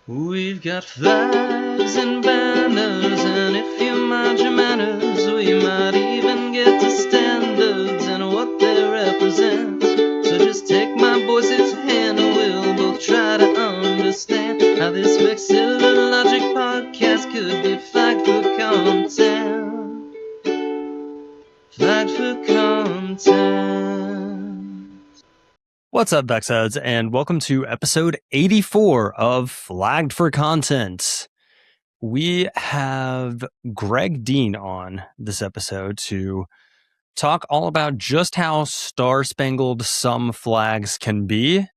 We've got flags and banners, and if you mind your manners, we might even get to standards and what they represent. So just take my voice's hand and we'll both try to understand how this VexHeads logic podcast could be flagged for content. Flagged for content. What's up, VexHeads, and welcome to episode 84 of Flagged for Content. We have Greg Dean on this episode to talk all about just how star-spangled some flags can be.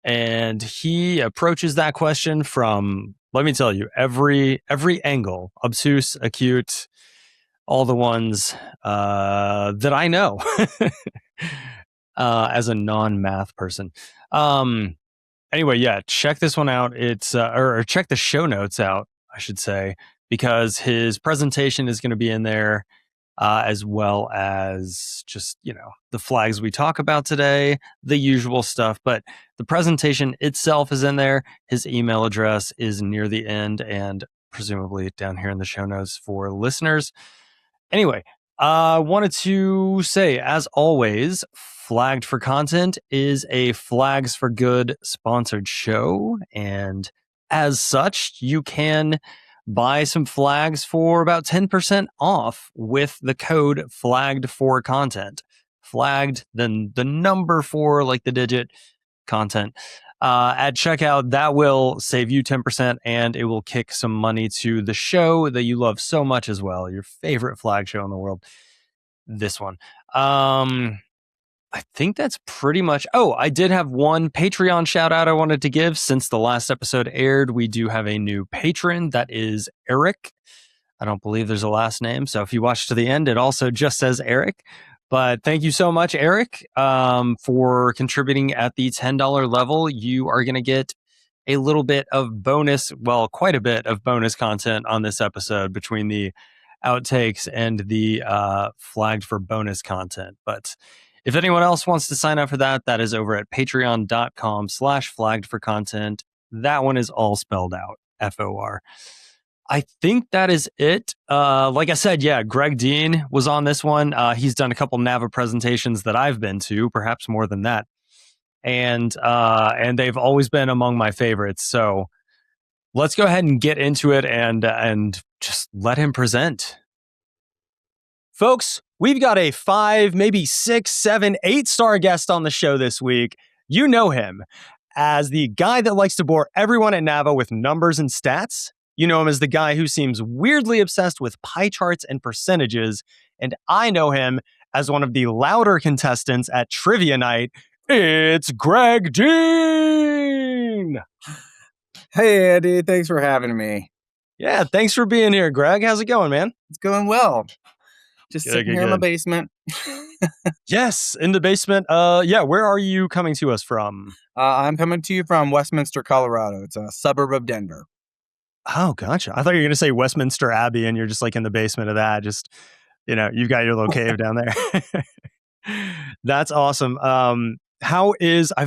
And he approaches that question from, let me tell you, every angle, obtuse, acute, all the ones that I know. As a non-math person. Anyway, yeah, check this one out. It's or check the show notes out, I should say, because his presentation is going to be in there, as well as just, the flags we talk about today, the usual stuff. But the presentation itself is in there. His email address is near the end and presumably down here in the show notes for listeners. Anyway, wanted to say, as always, Flagged for Content is a Flags for Good sponsored show, and as such, you can buy some flags for about 10% off with the code Flagged for Content. Flagged, then the number for like the digit content. At checkout, that will save you 10% and it will kick some money to the show that you love so much as well. Your favorite flag show in the world. This one. I think that's pretty much. Oh, I did have one Patreon shout out I wanted to give. Since the last episode aired, we do have a new patron. That is Eric. I don't believe there's a last name. So if you watch to the end, it also just says Eric. But thank you so much, Eric, for contributing at the $10 level. You are going to get a little bit of bonus, well, quite a bit of bonus content on this episode between the outtakes and the flagged for bonus content. But if anyone else wants to sign up for that, that is over at patreon.com/flagged for content. That one is all spelled out, FOR. I think that is it. Like I said, yeah, Greg Dean was on this one. He's done a couple NAVA presentations that I've been to, perhaps more than that. And they've always been among my favorites. So let's go ahead and get into it and just let him present. Folks, we've got a 5, maybe 6, 7, 8-star guest on the show this week. You know him as the guy that likes to bore everyone at NAVA with numbers and stats. You know him as the guy who seems weirdly obsessed with pie charts and percentages. And I know him as one of the louder contestants at Trivia Night. It's Greg Dean! Hey, Andy. Thanks for having me. Yeah, thanks for being here, Greg. How's it going, man? It's going well. Just sitting here in the basement. Yes, in the basement. Yeah, where are you coming to us from? I'm coming to you from Westminster, Colorado. It's a suburb of Denver. Oh, gotcha. I thought you were going to say Westminster Abbey and you're just like in the basement of that. Just, you've got your little cave down there. That's awesome. I've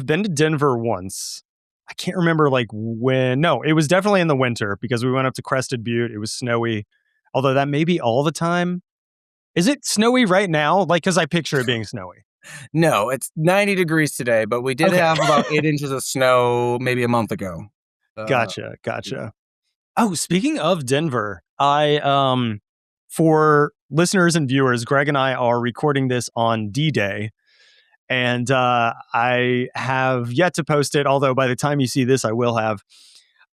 been to Denver once. I can't remember when. No, it was definitely in the winter because we went up to Crested Butte. It was snowy, although that may be all the time. Is it snowy right now? Because I picture it being snowy. No, it's 90 degrees today, but we did have about 8 inches of snow maybe a month ago. Gotcha. Oh, speaking of Denver, for listeners and viewers, Greg and I are recording this on D-Day. And I have yet to post it, although by the time you see this, I will have.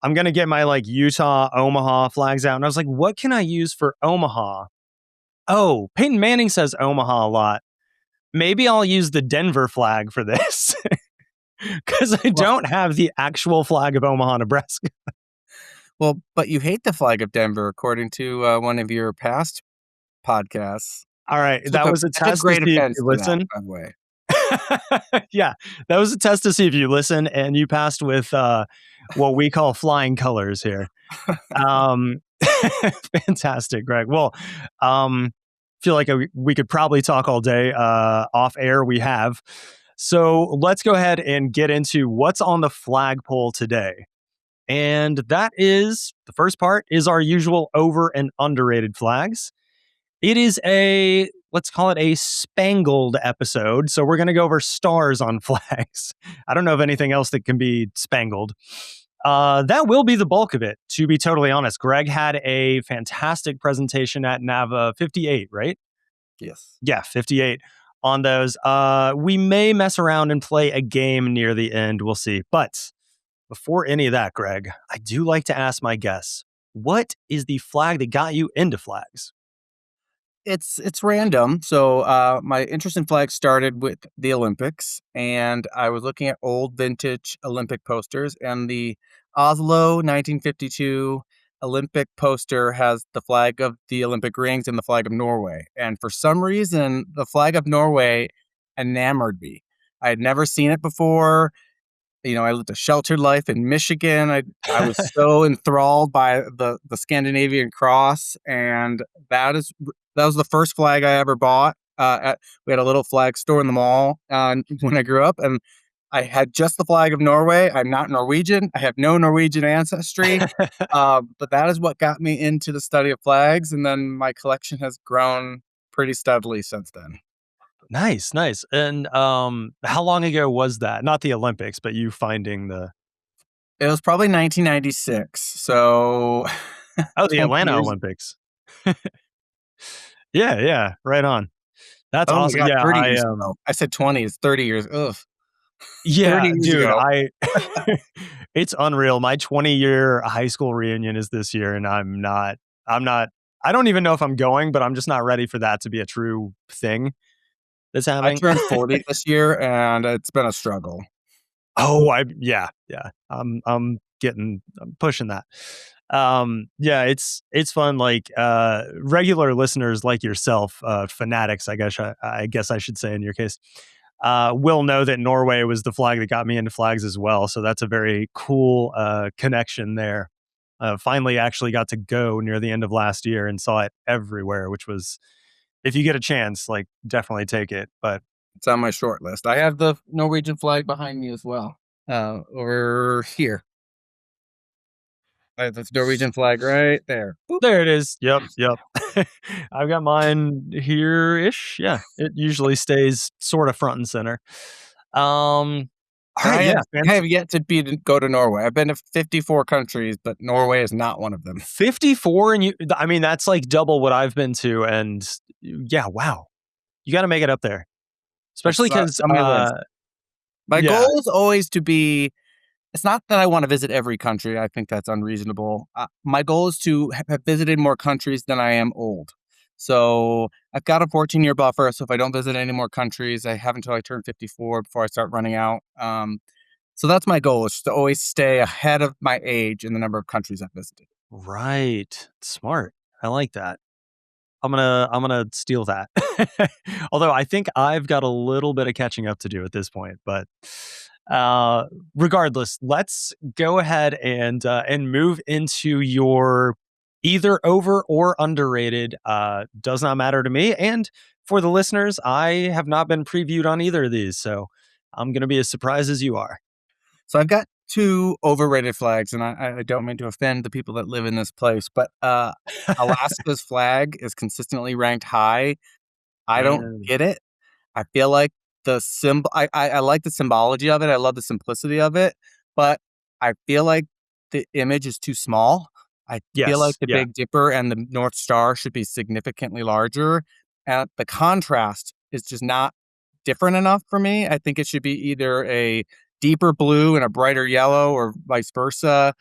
I'm going to get my Utah, Omaha flags out. And I was like, what can I use for Omaha? Oh, Peyton Manning says Omaha a lot. Maybe I'll use the Denver flag for this. Because I don't have the actual flag of Omaha, Nebraska. Well, but you hate the flag of Denver, according to one of your past podcasts. All right, that was a test to see if you listen. By the way. Yeah, that was a test to see if you listen, and you passed with what we call flying colors here. Fantastic, Greg. Well, feel like we could probably talk all day. Off air, we have. So let's go ahead and get into what's on the flagpole today. And that is the first part is our usual over and underrated flags. It is let's call it a spangled episode. So we're going to go over stars on flags. I don't know of anything else that can be spangled. That will be the bulk of it, to be totally honest. Greg had a fantastic presentation at NAVA 58, right? Yes. Yeah, 58 on those. We may mess around and play a game near the end. We'll see. But before any of that, Greg, I do like to ask my guests, what is the flag that got you into flags? It's random. So my interest in flags started with the Olympics, and I was looking at old vintage Olympic posters, and the Oslo 1952 Olympic poster has the flag of the Olympic rings and the flag of Norway. And for some reason, the flag of Norway enamored me. I had never seen it before. I lived a sheltered life in Michigan. I was so enthralled by the Scandinavian cross, and that was the first flag I ever bought. We had a little flag store in the mall when I grew up, and I had just the flag of Norway. I'm not Norwegian. I have no Norwegian ancestry, but that is what got me into the study of flags, and then my collection has grown pretty steadily since then. Nice. And how long ago was that? Not the Olympics, but you finding the... It was probably 1996, so Oh, the 20 Atlanta years. Olympics. Yeah, right on. That's Oh my awesome. God, Yeah, 30 years ago. I said 20, it's 30 years. Ugh. 30 yeah, years dude, ago. it's unreal. My 20-year high school reunion is this year, and I'm not, I don't even know if I'm going, but I'm just not ready for that to be a true thing that's I happening. turned 40 this year, and it's been a struggle. Oh, yeah. I'm pushing that. Yeah, it's fun. Like regular listeners like yourself, fanatics, I guess I should say in your case, will know that Norway was the flag that got me into flags as well. So that's a very cool connection there. Finally, actually got to go near the end of last year and saw it everywhere, which was, if you get a chance, like definitely take it. But It's on my short list. I have the Norwegian flag behind me as well. Over here. I have the Norwegian flag right there. Boop. there it is. Yep. I've got mine here-ish. Yeah, it usually stays sort of front and center. All And right, yeah, I have yet to go to Norway. I've been to 54 countries, but Norway is not one of them. 54, and I mean, that's like double what I've been to, and yeah, wow, you got to make it up there, especially That's because on my list. My yeah, goal is always to be. It's not that I want to visit every country. I think that's unreasonable. My goal is to have visited more countries than I am old. So I've got a 14-year buffer. So if I don't visit any more countries, I have until I turn 54 before I start running out. So that's my goal, is to always stay ahead of my age in the number of countries I've visited. right, smart. I like that. I'm gonna steal that. Although I think I've got a little bit of catching up to do at this point, but regardless, let's go ahead and move into your either over or underrated. Does not matter to me, and for the listeners, I have not been previewed on either of these, so I'm gonna be as surprised as you are. So I've got two overrated flags, and I don't mean to offend the people that live in this place, but Alaska's flag is consistently ranked high. I don't Mm, get it. I feel like the symbol. I like the symbology of it. I love the simplicity of it, but I feel like the image is too small. I feel like yes, the yeah. Big Dipper and the North Star should be significantly larger, and the contrast is just not different enough for me. I think it should be either a deeper blue and a brighter yellow, or vice versa.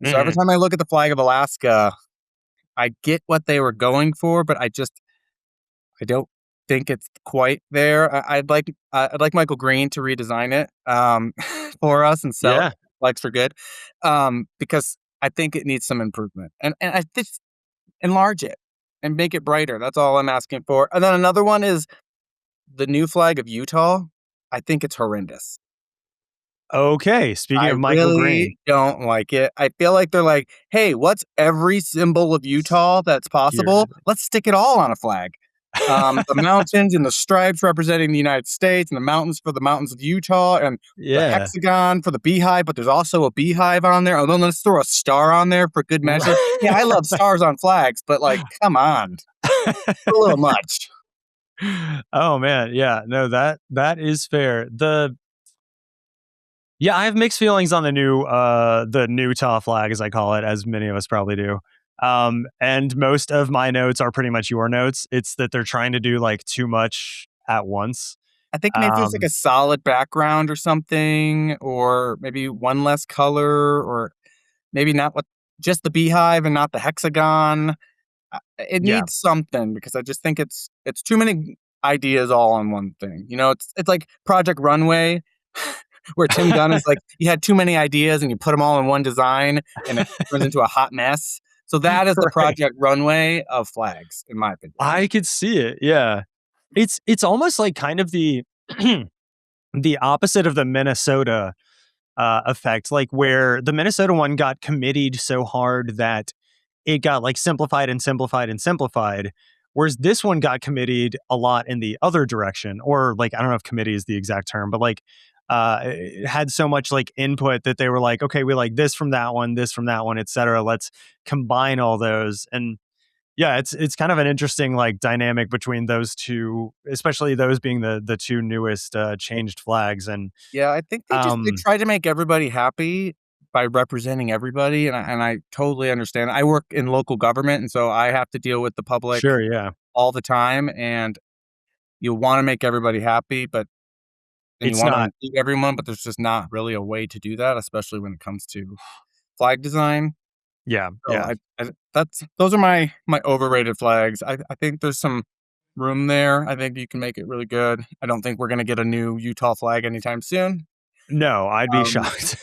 So every Mhm. time I look at the flag of Alaska, I get what they were going for, but I don't think it's quite there. I'd like Michael Green to redesign it for us and sell it Yeah. flags for good, because I think it needs some improvement. And I just enlarge it and make it brighter. That's all I'm asking for. And then another one is the new flag of Utah. I think it's horrendous. Okay. Speaking I of Michael Green, really don't like it. I feel like they're like, hey, what's every symbol of Utah that's here possible? it is. Let's stick it all on a flag. The mountains and the stripes representing the United States, and the mountains for the mountains of Utah, and the Yeah. hexagon for the beehive, but there's also a beehive on there. Oh, then let's throw a star on there for good measure. Yeah, I love stars on flags, but like, come on. It's a little much. Oh man, yeah, no, that is fair. Yeah, I have mixed feelings on the new Utah flag, as I call it, as many of us probably do. And most of my notes are pretty much your notes. It's that they're trying to do like too much at once. I think maybe there's like Um, a solid background or something, or maybe one less color, or maybe not what just the beehive and not the hexagon. It yeah, needs something because I just think it's too many ideas all on one thing. You know, it's like Project Runway, where Tim Gunn is like, you had too many ideas and you put them all in one design, and it turns into a hot mess. So that is the right. Project Runway of flags, in my opinion. I could see it. Yeah, it's almost like kind of the the opposite of the Minnesota effect, like where the Minnesota one got committed so hard that it got like simplified and simplified and simplified. Whereas this one got committed a lot in the other direction, or like, I don't know if committee is the exact term, but like, it had so much like input that they were like, okay, we like this from that one, etc. Let's combine all those. And yeah, it's kind of an interesting like dynamic between those two, especially those being the two newest changed flags. And Yeah, I think they um, try to make everybody happy by representing everybody, and I totally understand. I work in local government, and so I have to deal with the public sure, yeah, all the time, and you wanna make everybody happy, but and you it's wanna not. include everyone, but there's just not really a way to do that, especially when it comes to flag design. Yeah, So yeah. I that's those are my overrated flags. I think there's some room there. I think you can make it really good. I don't think we're gonna get a new Utah flag anytime soon. No, I'd be Um, shocked.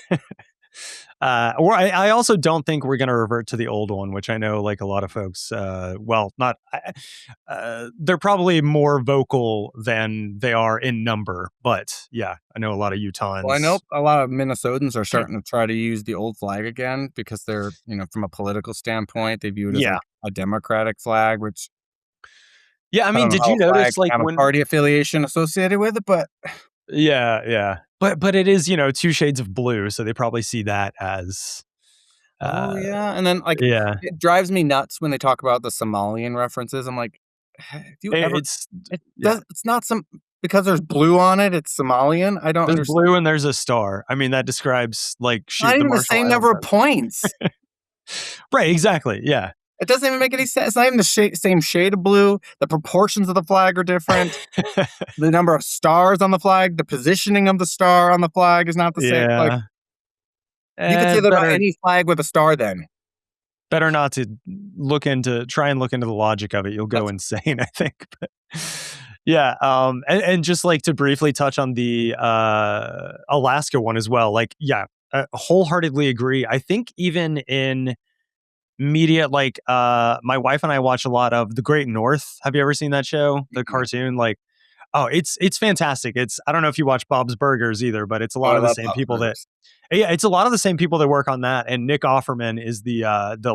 Or I also don't think we're going to revert to the old one, which I know like a lot of folks, well, not, they're probably more vocal than they are in number. But yeah, I know a lot of well, I know Utahns. a lot of Minnesotans are starting to try to use the old flag again because they're, from a political standpoint, they view it as Yeah. like a democratic flag, which Yeah. I I mean, don't know did how you a flag notice like can have a when, party affiliation associated with it, but yeah, yeah. But it is, two shades of blue. So they probably see that as, oh uh, yeah. And then like yeah, it drives me nuts when they talk about the Somalian references. I'm like, have you ever it's, yeah. it's not some because there's blue on it, it's Somalian. I don't There's understand. blue and there's a star. I mean, that describes like Not the even the Marshall same Islands. number of points. Right, exactly. Yeah. It doesn't even make any sense. It's not even the same shade of blue. The proportions of the flag are different. The number of stars on the flag, the positioning of the star on the flag is not the same. Like, Yeah. you could say that about Better any flag with a star then. not to try and look into the logic of it. You'll go That's insane, I think. But yeah, and just like to briefly touch on the Alaska one as well. Like, yeah, wholeheartedly agree. I think even in media, like my wife and I watch a lot of The Great North. Have you ever seen that show? The no. cartoon, like, oh, it's fantastic. It's, I don't know if you watch Bob's Burgers either, but it's a Oh, lot I of the love same Bob's people that, Burgers. yeah, it's a lot of the same people that work on that. And Nick Offerman is the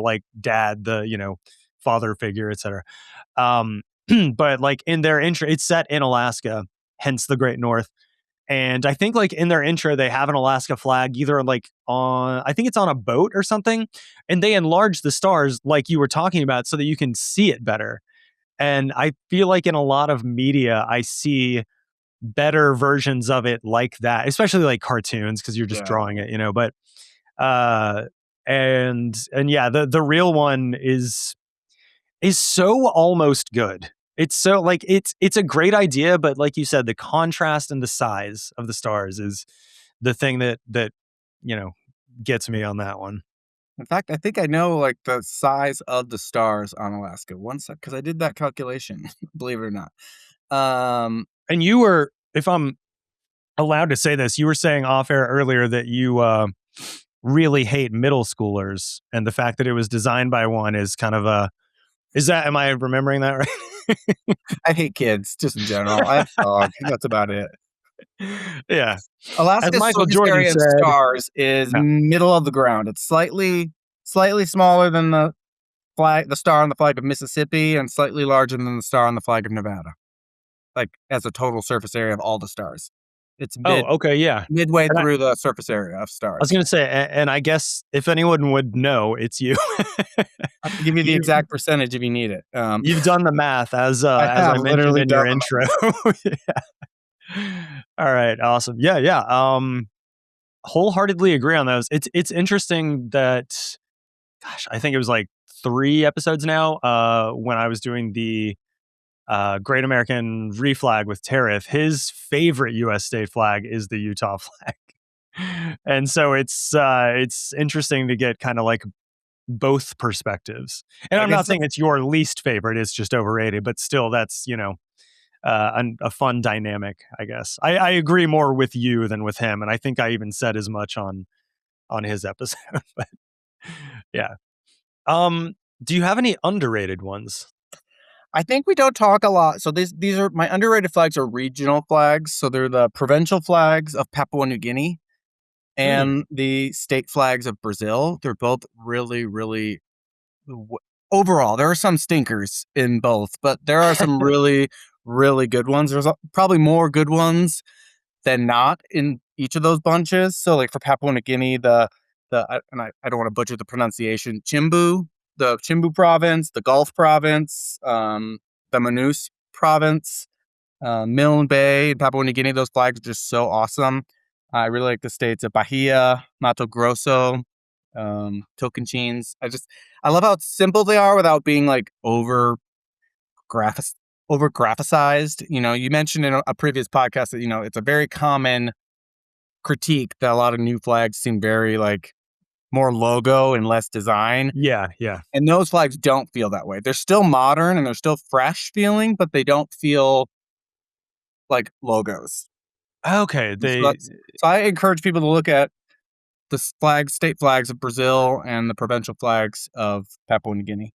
like dad, the, father figure, etc. Um, but like in their intro, it's set in Alaska, hence the Great North. And I think like in their intro, they have an Alaska flag, either like on, I think it's on a boat or something. And they enlarge the stars like you were talking about so that you can see it better. And I feel like in a lot of media, I see better versions of it like that, especially like cartoons, because you're just Yeah. drawing it, but uh and yeah, the real one is so almost good. It's so like it's a great idea, but like you said, the contrast and the size of the stars is the thing that you know gets me on that one. In fact, I think I know like the size of the stars on Alaska. One sec, because I did that calculation, believe it or not. Um, And you were, if I'm allowed to say this, you were saying off air earlier that you really hate middle schoolers, and the fact that it was designed by one is kind of a, is that, am I remembering that right? I hate kids just in general. I have a dog. That's about it. Yeah. As Alaska's Michael surface Jordan area of said, stars is yeah. middle of the ground. It's slightly smaller than the the star on the flag of Mississippi and slightly larger than the star on the flag of Nevada. Like as a total surface area of all the stars. It's Okay, yeah. midway And through the surface area of I was stars. gonna say, and I guess if anyone would know, it's you. I can give you the you exact percentage if you need it. you've done the math I as I have mentioned literally in your done the intro. math. All right, awesome. Yeah. Wholeheartedly agree on those. It's interesting that, gosh, I think it was like 3 episodes now. When I was doing the Great American Reflag with Tariff, his favorite U.S. state flag is the Utah flag. And so it's interesting to get kind of like both perspectives. And I I'm not guess saying it's your least favorite; it's just overrated. But still, that's a fun dynamic, I guess. I agree more with you than with him, and I think I even said as much on his episode. But yeah. Do you have any underrated ones? I think we don't talk a lot. So these are my underrated flags are regional flags. So they're the provincial flags of Papua New Guinea Hmm. and the state flags of Brazil. They're both really, really overall. There are some stinkers in both, but there are some really, really good ones. There's probably more good ones than not in each of those bunches. So like for Papua New Guinea, I don't want to butcher the pronunciation, the Chimbu province, the Gulf province, the Manus province, Milne Bay, and Papua New Guinea. Those flags are just so awesome. I really like the states of Bahia, Mato Grosso, Tocantins. I love how simple they are without being like graphic over graphicized. You mentioned in a previous podcast that it's a very common critique that a lot of new flags seem very like more logo and less design. Yeah, yeah. And those flags don't feel that way. They're still modern and they're still fresh feeling, but they don't feel like logos. Okay, And they so I encourage people to look at the state flags of Brazil and the provincial flags of Papua New Guinea.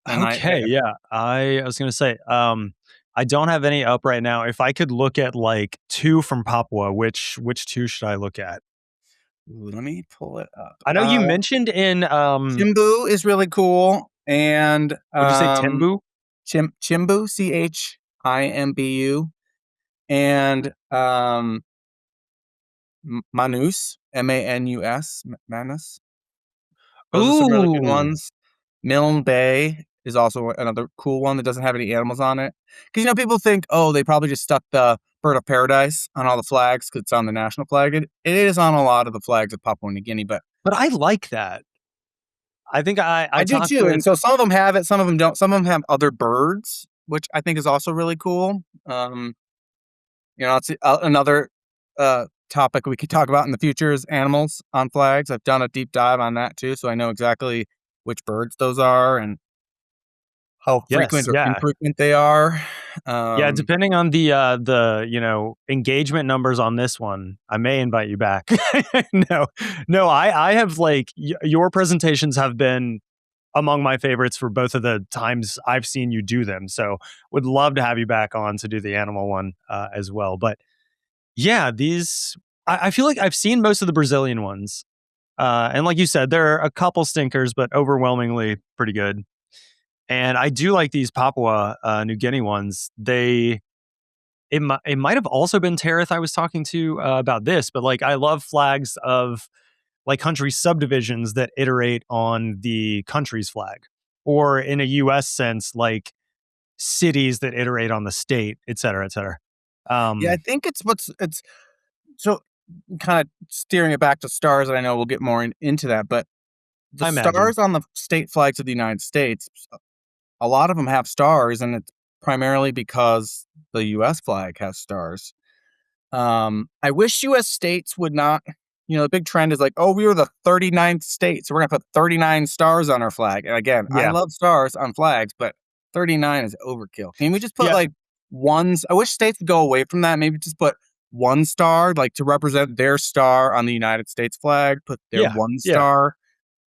And okay, yeah. I was gonna say, I don't have any up right now. If I could look at like 2 from Papua, which 2 should I look at? Let me pull it up. I know you mentioned in Chimbu is really cool, and what'd you say, Timbu? Chimbu, Chimbu, and Manus, Manus. Manus. Those are some really good Ooh. ones. Milne Bay is also another cool one that doesn't have any animals on it. Because people think, oh, they probably just stuck the bird of paradise on all the flags because it's on the national flag. It is on a lot of the flags of Papua New Guinea, but But I like that. I think I I do talked too. with And so some of them have it, some of them don't. Some of them have other birds, which I think is also really cool. It's another topic we could talk about in the future is animals on flags. I've done a deep dive on that too, so I know exactly which birds those are and how yes, frequent or yeah. infrequent they are. Yeah, depending on the engagement numbers on this one, I may invite you back. No. No, I have like your presentations have been among my favorites for both of the times I've seen you do them. So would love to have you back on to do the animal one as well. But yeah, I feel like I've seen most of the Brazilian ones. And like you said, there are a couple stinkers, but overwhelmingly pretty good. And I do like these Papua New Guinea ones. It might have also been Tarith I was talking to about this, but like I love flags of like country subdivisions that iterate on the country's flag, or in a U.S. sense, like cities that iterate on the state, et cetera, et cetera. Yeah, I think it's so kind of steering it back to stars, and I know we'll get more into that, but the I imagine. stars on the state flags of the United States, a lot of them have stars, and it's primarily because the U.S. flag has stars. I wish U.S. states would not. The big trend is like, oh, we were the 39th state, so we're gonna put 39 stars on our flag. And again, I Yeah, love stars on flags, but 39 is overkill. Can we just put yeah, like ones? I wish states would go away from that. Maybe just put one star, like to represent their star on the United States flag. Put their yeah, one yeah, star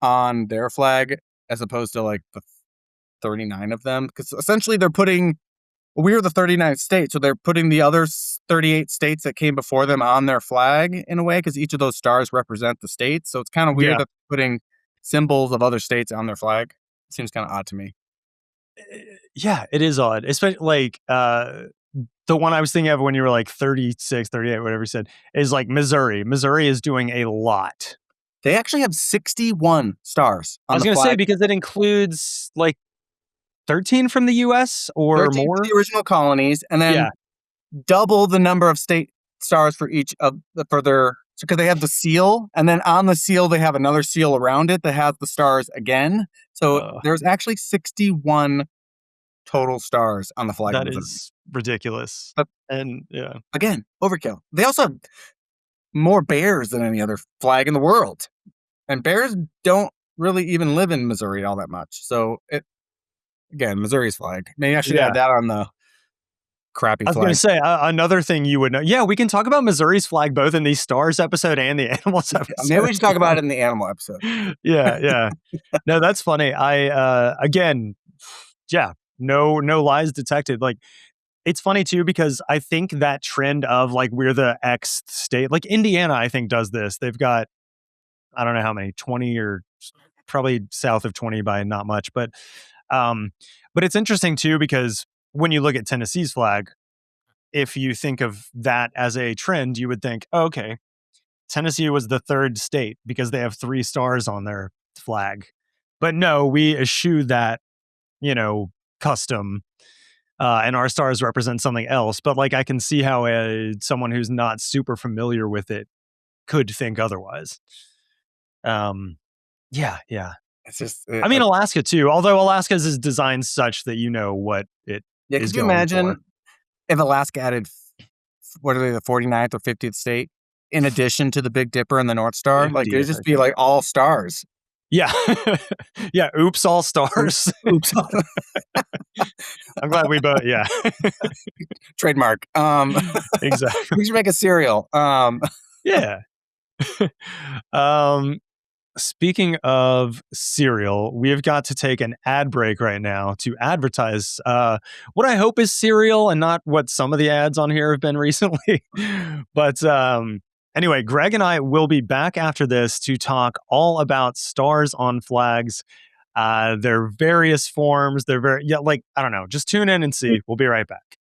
on their flag, as opposed to like the 39 of them, because essentially they're putting we were the 39th state, so they're putting the other 38 states that came before them on their flag in a way, because each of those stars represent the states. So it's kind of weird yeah. that they're putting symbols of other states on their flag. seems kind of odd to me. Yeah, it is odd. Especially like the one I was thinking of when you were like 36, 38, whatever you said, is like Missouri. Missouri is doing a lot. They actually have 61 stars I on was the going to say flag. because it includes like 13 from the US or 13 for more. the original colonies, and then Yeah. double the number of state stars for each of the further. So because they have the seal, and then on the seal they have another seal around it that has the stars again. So there's actually 61 total stars on the flag of That Missouri. is ridiculous. But And yeah. again, overkill. They also have more bears than any other flag in the world, and bears don't really even live in Missouri all that much. So again, Missouri's flag. Maybe I should add that on the crappy I was going flag. to say another thing you would know. Yeah, we can talk about Missouri's flag both in the stars episode and the animals episode. Maybe we should talk about it in the animal episode. Yeah. No, that's funny. Again, yeah, no lies detected. Like, it's funny too because I think that trend of like we're the X state, like Indiana, I think does this. They've got I don't know how many, 20 or probably south of 20 by not much, but it's interesting too because when you look at Tennessee's flag, if you think of that as a trend, you would think, oh, okay, Tennessee was the third state because they have 3 stars on their flag. But no, we eschew that, custom, and our stars represent something else. But like, I can see how someone who's not super familiar with it could think otherwise. Yeah. It's just. I mean, Alaska too. Although Alaska's is designed such that you know what it Yeah, is could you going imagine for. if Alaska added, what are they, the 49th or 50th state, in addition to the Big Dipper and the North Star? Like, it'd 50th, just I be think. like all stars. Yeah. Yeah. Oops, all stars. Oops. I'm glad we both. Yeah. Trademark. Exactly. We should make a cereal. Yeah. Speaking of cereal, we've got to take an ad break right now to advertise what I hope is cereal and not what some of the ads on here have been recently. But anyway, Greg and I will be back after this to talk all about stars on flags, their various forms. They're I don't know. Just tune in and see. We'll be right back.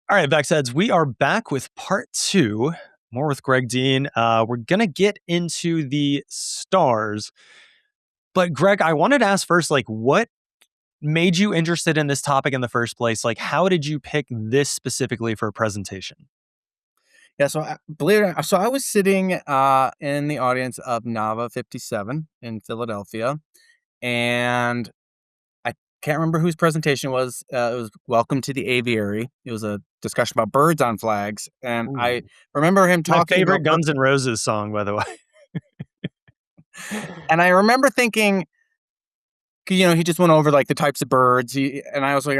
All right, VexHeads, we are back with part 2, more with Greg Dean. We're going to get into the stars. But Greg, I wanted to ask first, like, what made you interested in this topic in the first place? Like, how did you pick this specifically for a presentation? Yeah, so believe it or not, so I was sitting in the audience of NAVA 57 in Philadelphia, and I can't remember whose presentation it was. It was Welcome to the Aviary. It was a discussion about birds on flags, and I Ooh. remember him My talking favorite about Guns N' Roses song, by the way. and I remember thinking, he just went over like the types of birds. And I was like,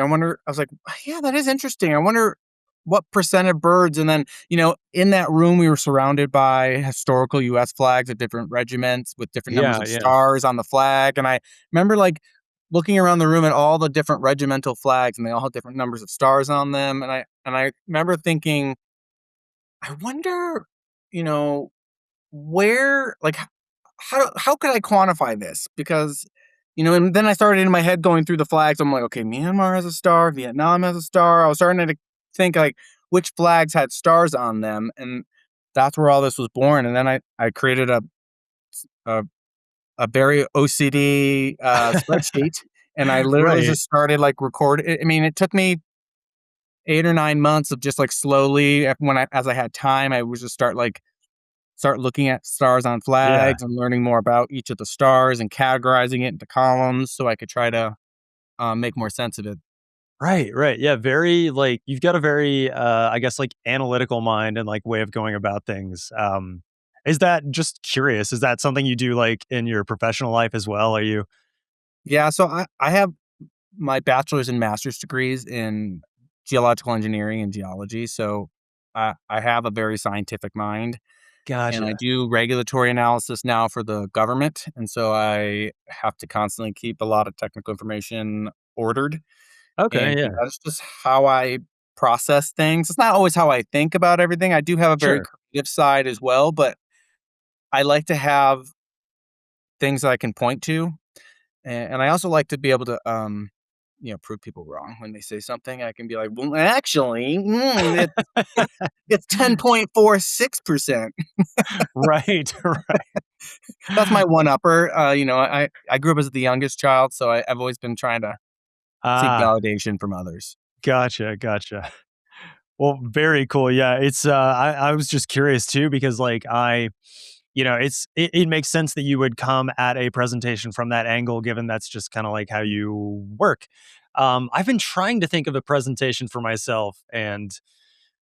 yeah, that is interesting. I wonder what percent of birds. And then, in that room, we were surrounded by historical U.S. flags of different regiments with different numbers of stars on the flag. And I remember like looking around the room at all the different regimental flags, and they all had different numbers of stars on them. And I remember thinking, I wonder, where, like, how could I quantify this? Because, and then I started in my head going through the flags. I'm like, okay, Myanmar has a star, Vietnam has a star. I was starting to think like which flags had stars on them, and that's where all this was born. And then I created a very OCD spreadsheet, and I literally just started like recording. I mean, it took me 8 or 9 months of just like slowly, as I had time, I would just start looking at stars on flags and learning more about each of the stars and categorizing it into columns so I could try to make more sense of it. Right. Yeah, very like you've got a very I guess like analytical mind and like way of going about things. Is that, just curious, is that something you do like in your professional life as well? Are you? Yeah, so I have my bachelor's and master's degrees in geological engineering and geology, so I have a very scientific mind. and I Gotcha. do regulatory analysis now for the government, and so I have to constantly keep a lot of technical information ordered, Okay, and yeah. that's just how I process things. It's not always how I think about everything. I do have a very Sure. creative side as well, but I like to have things that I can point to, and I also like to be able to, prove people wrong when they say something. I can be like, "Well, actually, it's 10.46%." Right, right. That's my one upper. I grew up as the youngest child, so I've always been trying to seek Ah, validation from others. gotcha, gotcha. Well, very cool. Yeah, I was just curious too because like it makes sense that you would come at a presentation from that angle given that's just kind of like how you work. I've been trying to think of a presentation for myself and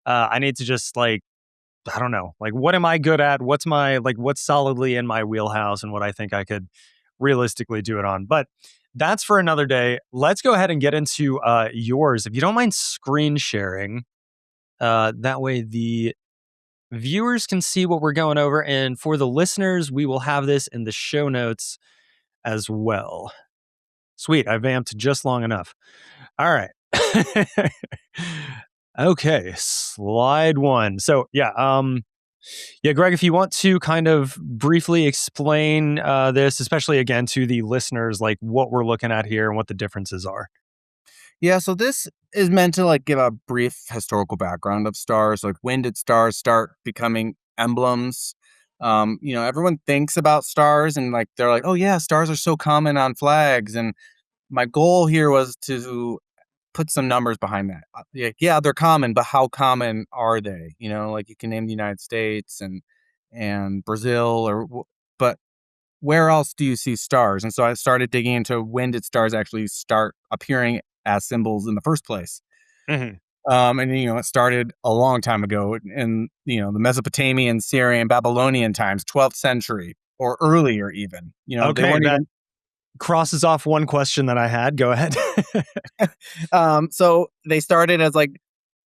I need to just like I don't know, like what am I good at? What's solidly in my wheelhouse and what I think I could realistically do it on. But that's for another day. Let's go ahead and get into yours. If you don't mind screen sharing, that way the viewers can see what we're going over. And for the listeners, we will have this in the show notes as well. Sweet. I vamped just long enough. All right. Okay. Slide one. So yeah, Greg, if you want to kind of briefly explain this, especially again to the listeners, like what we're looking at here and what the differences are. Yeah, so this is meant to like give a brief historical background of stars. Like, when did stars start becoming emblems? Everyone thinks about stars and like they're like, oh yeah, stars are so common on flags. And my goal here was to put some numbers behind that. Yeah, they're common, but how common are they? Like you can name the United States and Brazil, but where else do you see stars? And so I started digging into, when did stars actually start appearing as symbols in the first place? Hmm. It started a long time ago in the Mesopotamian, Syrian, Babylonian times, 12th century or earlier, even. They Okay, weren't that even. crosses off one question that I had. Go ahead. So they started as like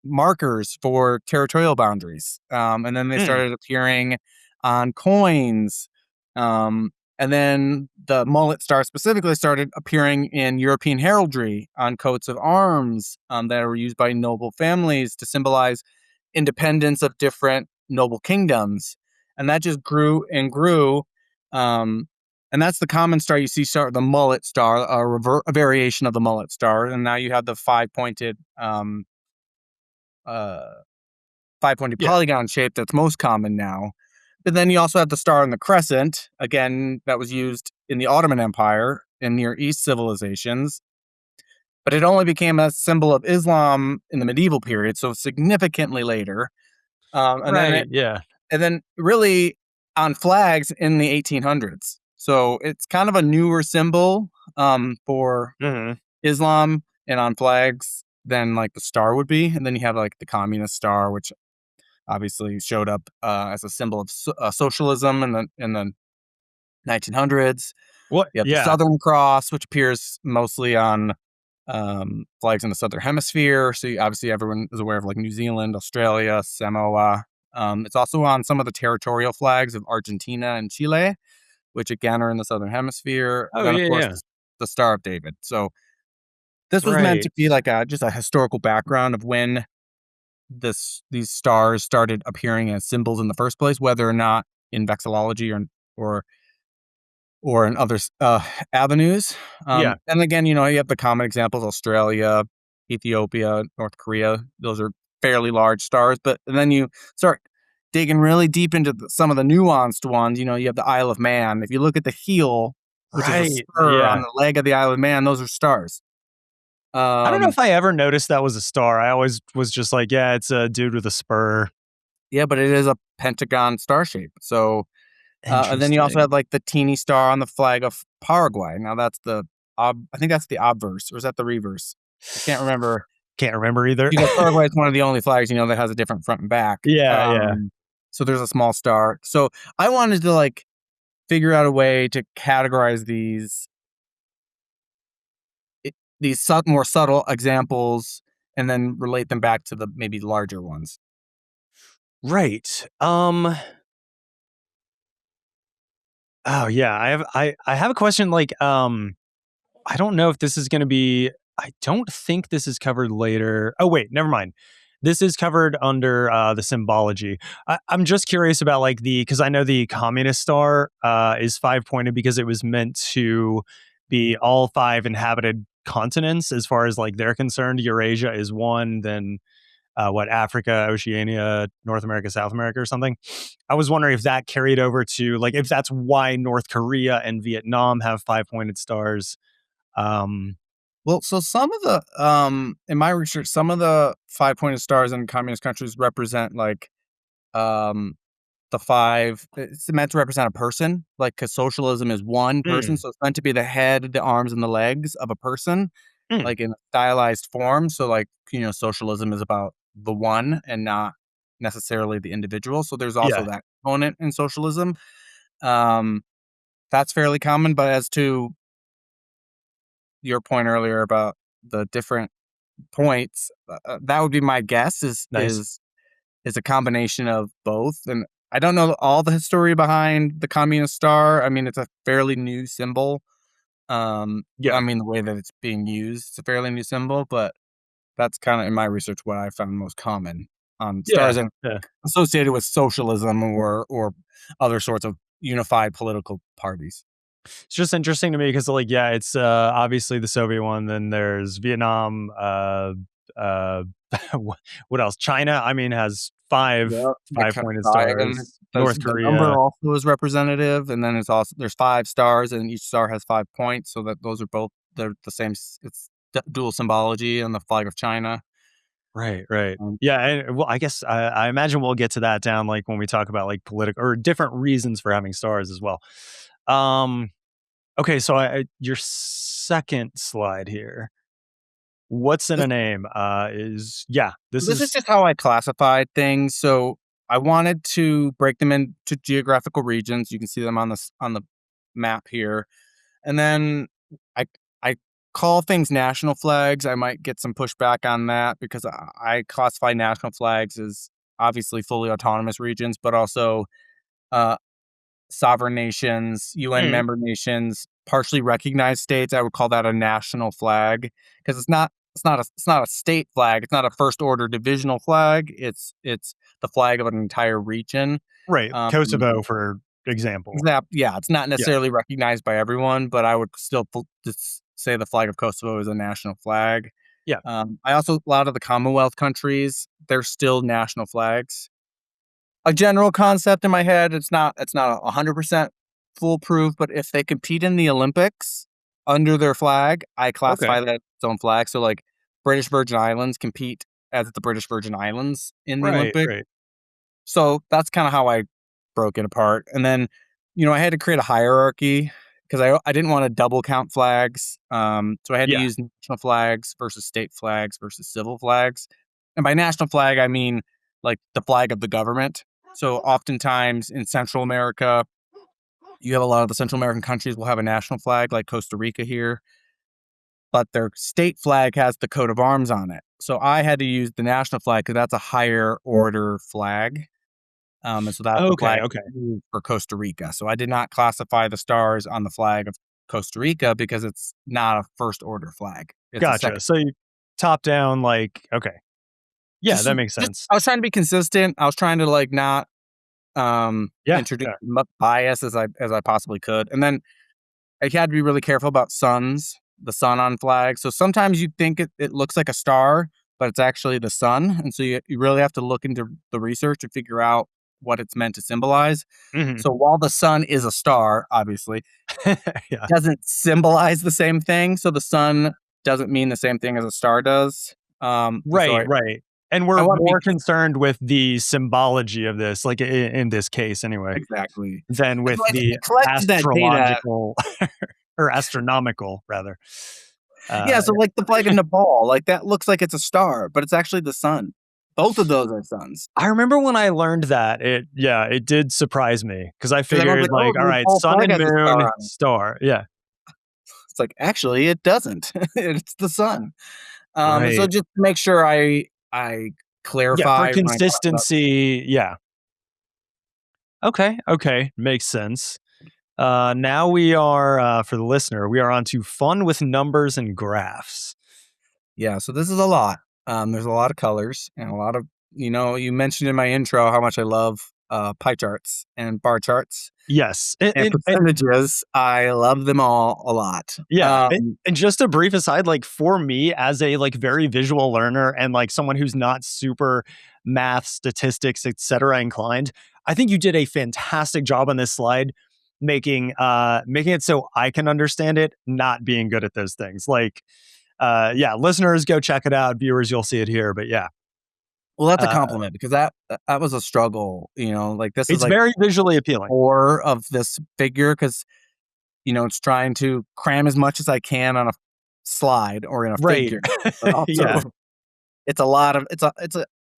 markers for territorial boundaries, and then they Mm, started appearing on coins, um, and then the mullet star specifically started appearing in European heraldry on coats of arms, that were used by noble families to symbolize independence of different noble kingdoms, and that just grew and grew. Um, and that's the common star you see, the mullet star, a variation of the mullet star, and now you have the uh, five-pointed yeah. polygon shape that's most common now. But then you also have the star and the crescent, again, that was used in the Ottoman Empire and Near East civilizations. But it only became a symbol of Islam in the medieval period, so significantly later. Um, and then Right. Yeah. and then really on flags in the 1800s. So it's kind of a newer symbol, for Hmm. Islam and on flags than like the star would be. And then you have like the communist star, which obviously showed up as a symbol of socialism in the 1900s. What? You have the Yeah. Southern Cross, which appears mostly on flags in the Southern Hemisphere. So obviously everyone is aware of like New Zealand, Australia, Samoa. It's also on some of the territorial flags of Argentina and Chile, which again are in the Southern Hemisphere. Oh Then of yeah. course Yeah. the Star of David. So this was meant to Right. be like just a historical background of when these stars started appearing as symbols in the first place, whether or not in vexillology or or in other avenues. Yeah. And again, you have the common examples: Australia, Ethiopia, North Korea. Those are fairly large stars. But then you start digging really deep into some of the nuanced ones. You have the Isle of Man. If you look at the heel, which is a Right. spur on Yeah. the leg of the Isle of Man, those are stars. I don't know Um, if I ever noticed that was a star. I always was just like, yeah, it's a dude with a spur. yeah, but it is a pentagon star shape. So, and then you also Interesting. have like the teeny star on the flag of Paraguay. Now that's I think that's the obverse, or is that the reverse? I can't remember, Can't remember either. because Paraguay is one of the only flags that has a different front and back. Yeah. Yeah. So there's a small star. So I wanted to like figure out a way to categorize these more subtle examples and then relate them back to the maybe larger ones. Right. Oh yeah, I have a question. Like, I don't know if this is going to be. I don't think this is covered later. Oh wait, never mind. This is covered under the symbology. I'm just curious about like because I know the communist star is 5 pointed because it was meant to be all 5 inhabited continents as far as like they're concerned. Eurasia is one, then what Africa, Oceania, North America, South America, or something. I was wondering if that carried over to like if that's why North Korea and Vietnam have 5 pointed stars. Um, Well, so some of the in my research, some of the 5 pointed stars in communist countries represent like um the five. It's meant to represent a person, like because socialism is one person, mm, so it's meant to be the head, the arms, and the legs of a person, mm, like in a stylized form. So, like socialism is about the one and not necessarily the individual. So there's also yeah, that component in socialism. Um, that's fairly common. But as to your point earlier about the different points, that would be my guess. Is nice. is is a combination of both. And I don't know all the history behind the communist star. I mean, it's a fairly new symbol. I Yeah, mean, the way that it's being used, it's a fairly new symbol, but that's kind of in my research what I found most common on stars yeah, and yeah. associated with socialism or other sorts of unified political parties. It's just interesting to me because like yeah, it's obviously the Soviet one. Then there's Vietnam. Uh, what else? China. I mean, has five Yeah, the 5 pointed sky and stars. there's North the number Korea. also is representative, and then it's also there's 5 stars, and each star has 5 points, so that those are both they're the same. It's dual symbology on the flag of China. Right, right. Um, Yeah, and well, I guess I imagine we'll get to that down like when we talk about like political or different reasons for having stars as well. Um, okay, so your second slide here. What's in this, a name? Is yeah, this this is is just how I classified things. So I wanted to break them into geographical regions. You can see them on on the map here. And then I I call things national flags. I might get some pushback on that because I classify national flags as obviously fully autonomous regions, but also uh, sovereign nations, UN mm, member nations, partially recognized states. I would call that a national flag because it's not a state flag. It's not a first order divisional flag. It's the flag of an entire region. right. Um, Kosovo, for example. yeah, it's not Yeah. necessarily recognized by everyone, but I would still just say the flag of Kosovo is a national flag. Yeah. I also a lot of the Commonwealth countries, they're still national flags. A general concept in my head, it's not 100% foolproof, but if they compete in the Olympics under their flag, I Okay. classify that as its own flag. So like British Virgin Islands compete as the British Virgin Islands in the Right. Olympics. Right. So that's kind of how I broke it apart. And then, I had to create a hierarchy because I didn't want to double count flags. So I had to Yeah. use national flags versus state flags versus civil flags. And by national flag, I mean like the flag of the government. So oftentimes in Central America, you have a lot of the Central American countries will have a national flag, like Costa Rica here, but their state flag has the coat of arms on it. So I had to use the national flag because that's a higher order flag. And so that's the Okay. flag Okay. used for Costa Rica. So I did not classify the stars on the flag of Costa Rica because it's not a first order flag. It's a Gotcha. second. So you top down, like okay. Yeah, Just, that makes just sense. I was trying to be consistent. I was trying to like not Yeah. introduce Yeah. as much bias as I possibly could. And then I had to be really careful about the sun on flags. So sometimes you think it looks like a star, but it's actually the sun. And so you really have to look into the research to figure out what it's meant to symbolize. Hmm. So while the sun is a star, obviously, Yeah. doesn't symbolize the same thing. So the sun doesn't mean the same thing as a star does. And so Right. Right. And I we're want to be more concerned with the symbology of this, like in this case, anyway, exactly. than And so with I the collected that data. astrological or astronomical, rather. Yeah, Uh, so like the flag in Nepal, like that looks like it's a star, but it's actually the sun. Both of those are suns. I remember when I learned that it did surprise me because I Because everyone's figured like, "Oh, like, all the right, Nepal sun flag and has a star moon, on it." star. Yeah. It's like, actually, it doesn't. It's the sun. And so Right. just to make sure I Yeah. For clarify when I talk about consistency. Yeah. Okay. Okay. Makes sense. Now we are, for the listener, we are on to fun with numbers and graphs. Yeah, so this is a lot. There's a lot of colors and a lot of, you mentioned in my intro how much I love pie charts and bar charts Yes. and percentages. I love them all a lot. Yeah, and just a brief aside, like for me as a like very visual learner and like someone who's not super math, statistics, etc. inclined, I think you did a fantastic job on this slide, making it so I can understand it, not being good at those things. Like, yeah, listeners, go check it out. Viewers, you'll see it here. But yeah, Well, that's a uh, compliment because that was a struggle. Like this is it's like very visually appealing. core of this figure because it's trying to cram as much as I can on a slide or in a Right. figure. But also, Yeah. it's a lot of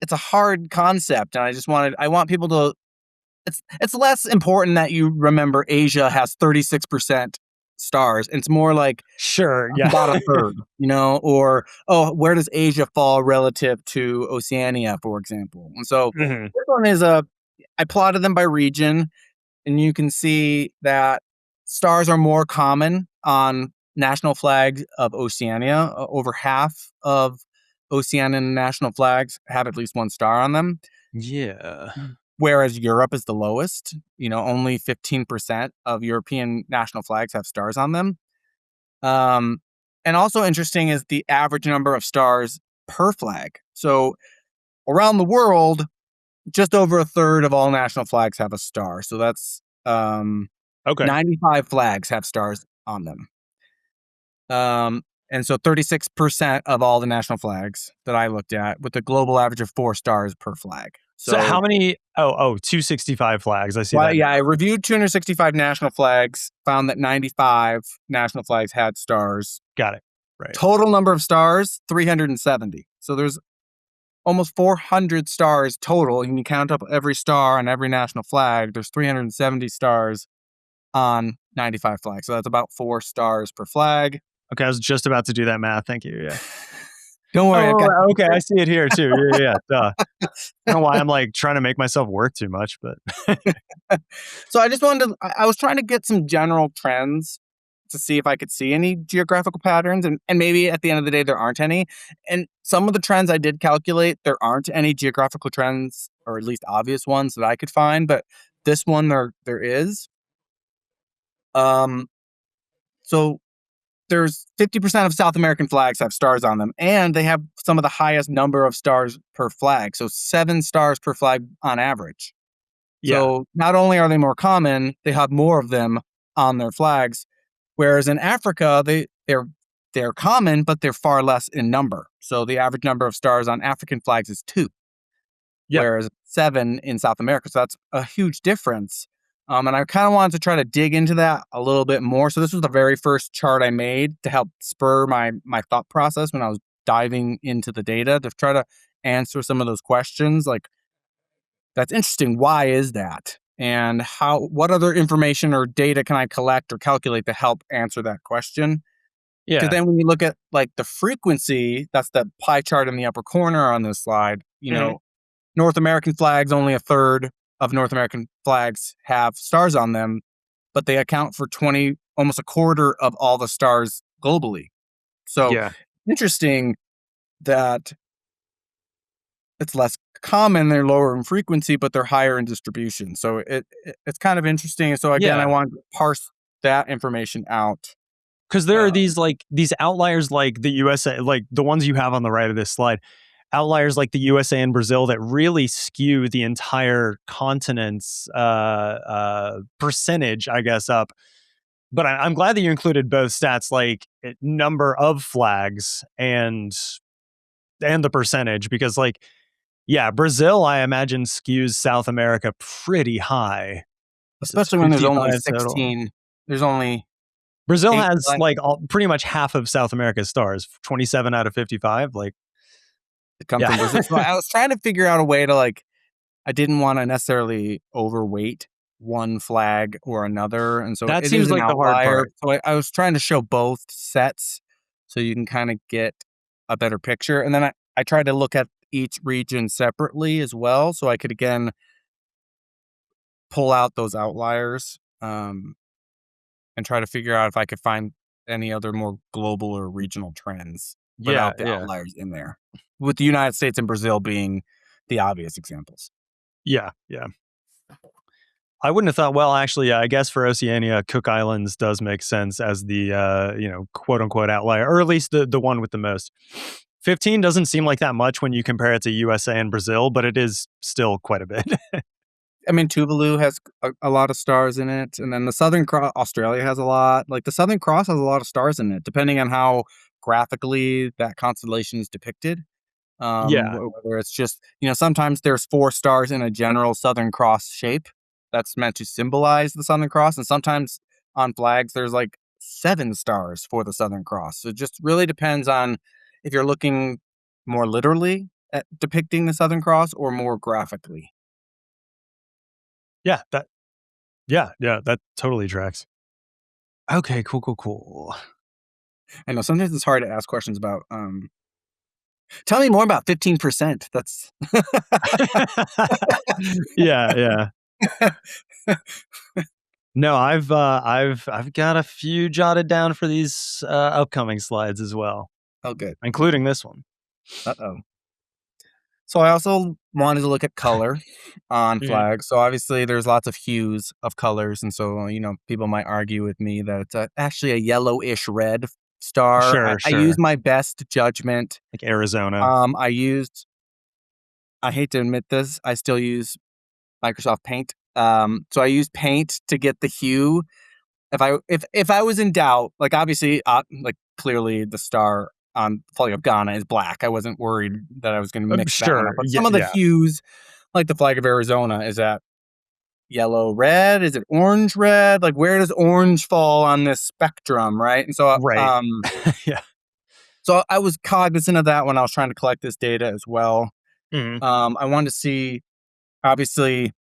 it's a hard concept, and I want people to. It's less important that you remember Asia has 36% stars. It's more like Sure. Yeah. about a third, or where does Asia fall relative to Oceania, for example? And so Mhm. this one is I plotted them by region, and you can see that stars are more common on national flags of Oceania. Over half of Oceanian national flags have at least one star on them, Yeah. whereas Europe is the lowest. Only 15% of European national flags have stars on them. And also interesting is the average number of stars per flag. So around the world, just over a third of all national flags have a star. So that's Okay. 95 flags have stars on them. And so 36% of all the national flags that I looked at, with a global average of 4 stars per flag. So how many? 265 flags. I see Well, that. yeah, I reviewed 265 national flags, found that 95 national flags had stars. Got it. Right. Total number of stars, 370. So there's almost 400 stars total. And you count up every star on every national flag, there's 370 stars on 95 flags. So that's about 4 stars per flag. Okay, I was just about to do that math. Thank you. Yeah. Don't worry, I've got Okay, I see it here too. Yeah. Duh. I don't know why I'm like trying to make myself work too much, but So I just wanted to, I was trying to get some general trends to see if I could see any geographical patterns. And maybe at the end of the day, there aren't any. And some of the trends I did calculate, there aren't any geographical trends, or at least obvious ones that I could find. But this one, there is. So there's 50% of South American flags have stars on them, and they have some of the highest number of stars per flag. So 7 stars per flag on average. yeah. So not only are they more common, they have more of them on their flags. Whereas in Africa, they're common, but they're far less in number. So the average number of stars on African flags is 2, Yep. whereas 7 in South America. So that's a huge difference. And I kind of wanted to try to dig into that a little bit more. So this was the very first chart I made to help spur my thought process when I was diving into the data to try to answer some of those questions. Like, that's interesting. Why is that? And what other information or data can I collect or calculate to help answer that question? Yeah. Because then when you look at like the frequency, that's the pie chart in the upper corner on this slide, North American flags, only a third of North American flags have stars on them, but they account for almost a quarter of all the stars globally. So Yeah. interesting that it's less common, they're lower in frequency, but they're higher in distribution. So it's kind of interesting. So again, Yeah. I want to parse that information out. Because there are these outliers like the USA, like the ones you have on the right of this slide, outliers like the USA and Brazil that really skew the entire continent's percentage, I guess, up. But I'm glad that you included both stats, like number of flags and the percentage, because like, yeah, Brazil, I imagine, skews South America pretty high. Especially when there's only 55 total. 16. There's only Brazil 8 has flags. like pretty much half of South America's stars, 27 out of 55. Like, That come yeah. from Brazil. So I was trying to figure out a way to I didn't want to necessarily overweight one flag or another. And so That it seems is an like the hard outlier. part. So I was trying to show both sets so you can kind of get a better picture. And then I tried to look at each region separately as well. So I could, again, pull out those outliers. and try to figure out if I could find any other more global or regional trends Yeah, without the yeah, outliers in there, with the United States and Brazil being the obvious examples. yeah, yeah. I wouldn't have thought. Well, actually, I guess for Oceania, Cook Islands does make sense as the quote unquote outlier, or at least the one with the most. 15 doesn't seem like that much when you compare it to USA and Brazil, but it is still quite a bit. I mean, Tuvalu has a lot of stars in it, and then the Southern Cross, Australia has a lot. Like the Southern Cross has a lot of stars in it, depending on how graphically that constellation is depicted. Yeah, Whether it's just, sometimes there's 4 stars in a general Southern Cross shape that's meant to symbolize the Southern Cross, and sometimes on flags there's like 7 stars for the Southern Cross. So it just really depends on if you're looking more literally at depicting the Southern Cross or more graphically. yeah, that totally tracks. Okay, cool, cool, cool. I know sometimes it's hard to ask questions about. Tell me more about 15%. That's Yeah, yeah. No, I've got a few jotted down for these upcoming slides as well, oh, good. including this one. Uh-oh. So I also wanted to look at color on Mhm. flags. So obviously there's lots of hues of colors, and so people might argue with me that it's actually a yellowish red star. I, Sure, I used sure. my best judgment. Like Arizona. I used. I hate to admit this. I still use Microsoft Paint. So I used Paint to get the hue. If I was in doubt, like obviously, like clearly the star on Flag of Ghana is black. I wasn't worried that I was going to mix that one up. Sure. But Yeah, some of the yeah. hues, like the flag of Arizona, is that yellow red? Is it orange red? Like where does orange fall on this spectrum, right? And so, Right. Yeah. so I was cognizant of that when I was trying to collect this data as well. Mhm. I wanted to see, obviously,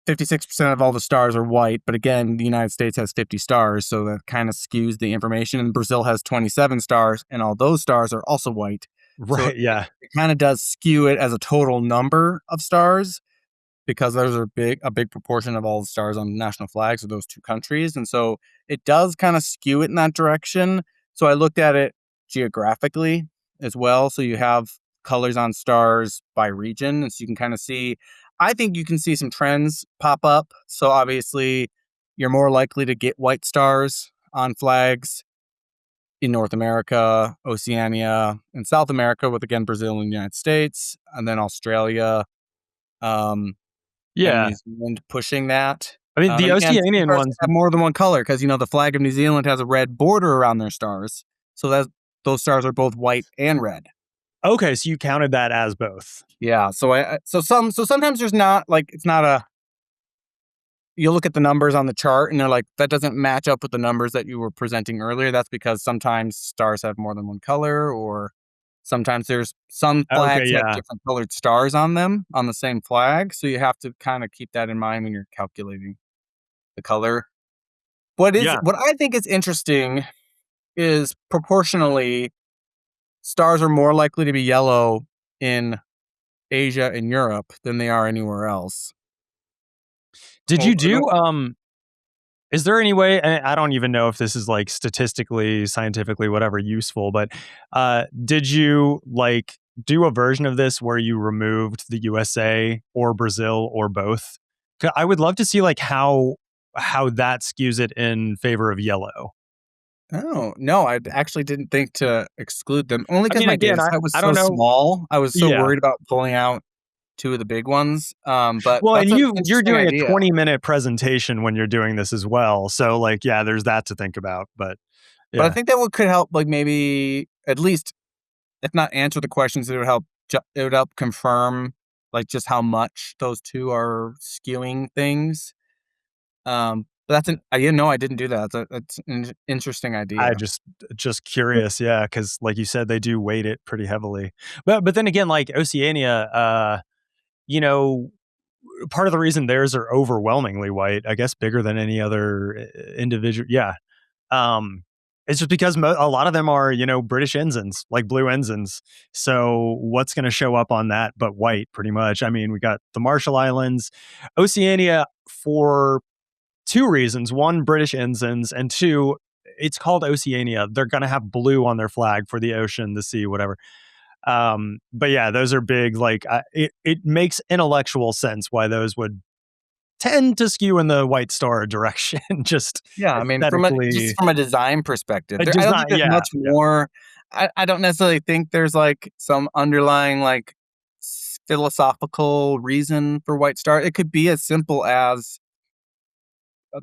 56% of all the stars are white, but again, the United States has 50 stars, so that kind of skews the information. And Brazil has 27 stars, and all those stars are also white. So Right, yeah. it kind of does skew it as a total number of stars because those are a big proportion of all the stars on national flags of those two countries. And so it does kind of skew it in that direction. So I looked at it geographically as well. So you have colors on stars by region. And so you can kind of see, I think you can see some trends pop up. So obviously, you're more likely to get white stars on flags in North America, Oceania, and South America, with again Brazil and the United States, and then Australia. Um, and Yeah. New Zealand pushing that. I mean, the And again, some Oceanian stars ones. have more than one color because the flag of New Zealand has a red border around their stars, so that those stars are both white and red. Okay, so you counted that as both. Yeah. So sometimes there's not like it's not a. You look at the numbers on the chart and they're like that doesn't match up with the numbers that you were presenting earlier. That's because sometimes stars have more than one color, or sometimes there's some Okay, flags have yeah. different colored stars on them on the same flag. So you have to kind of keep that in mind when you're calculating the color. Yeah. What I think is interesting is proportionally stars are more likely to be yellow in Asia and Europe than they are anywhere else. Did Well, you do is there any way, and I don't even know if this is like statistically, scientifically, whatever useful, but did you like do a version of this where you removed the USA or Brazil or both? 'Cause I would love to see like how that skews it in favor of yellow. oh, no, I actually didn't think to exclude them only I because mean, my again, data I, set was I so don't know. small. I was so Yeah. worried about pulling out two of the big ones. But Well, and that's an you're interesting doing a idea. 20-minute presentation when you're doing this as well. So like, yeah, there's that to think about. But But I yeah. think that could help, like maybe at least if not answer the questions, it would help. It would help confirm like just how much those two are skewing things. But I didn't know I didn't do that. That's an interesting I idea. just curious, yeah, because like you said, they do weight it pretty heavily. But then again, like Oceania, you know, part of the reason theirs are overwhelmingly white, I guess, bigger than any other individual. Yeah, um, it's just because a lot of them are British ensigns, like blue ensigns. So what's going to show up on that but white, pretty much? I mean, we got the Marshall Islands, Oceania for two reasons. One, British ensigns, and two, it's called Oceania. They're going to have blue on their flag for the ocean, the sea, whatever. But yeah, those are big. Like it makes intellectual sense why those would tend to skew in the White Star direction. Just Yeah, I mean, aesthetically, just from a design perspective, it I does don't not. think there's Yeah, much more. I don't necessarily think there's like some underlying like philosophical reason for White Star. It could be as simple as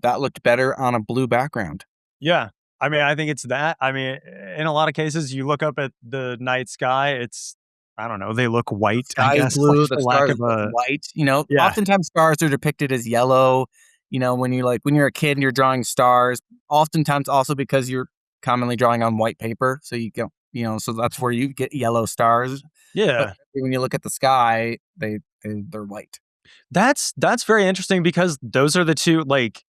that looked better on a blue background. yeah. I mean, I think it's that. I mean, in a lot of cases, you look up at the night sky. It's I don't know. They look white, I Sky is guess, like blue, the for lack stars of look a white. yeah, Oftentimes stars are depicted as yellow. When you're a kid and you're drawing stars, oftentimes also because you're commonly drawing on white paper, so you go, so that's where you get yellow stars. But yeah. when you look at the sky, they're white. That's very interesting because those are the two like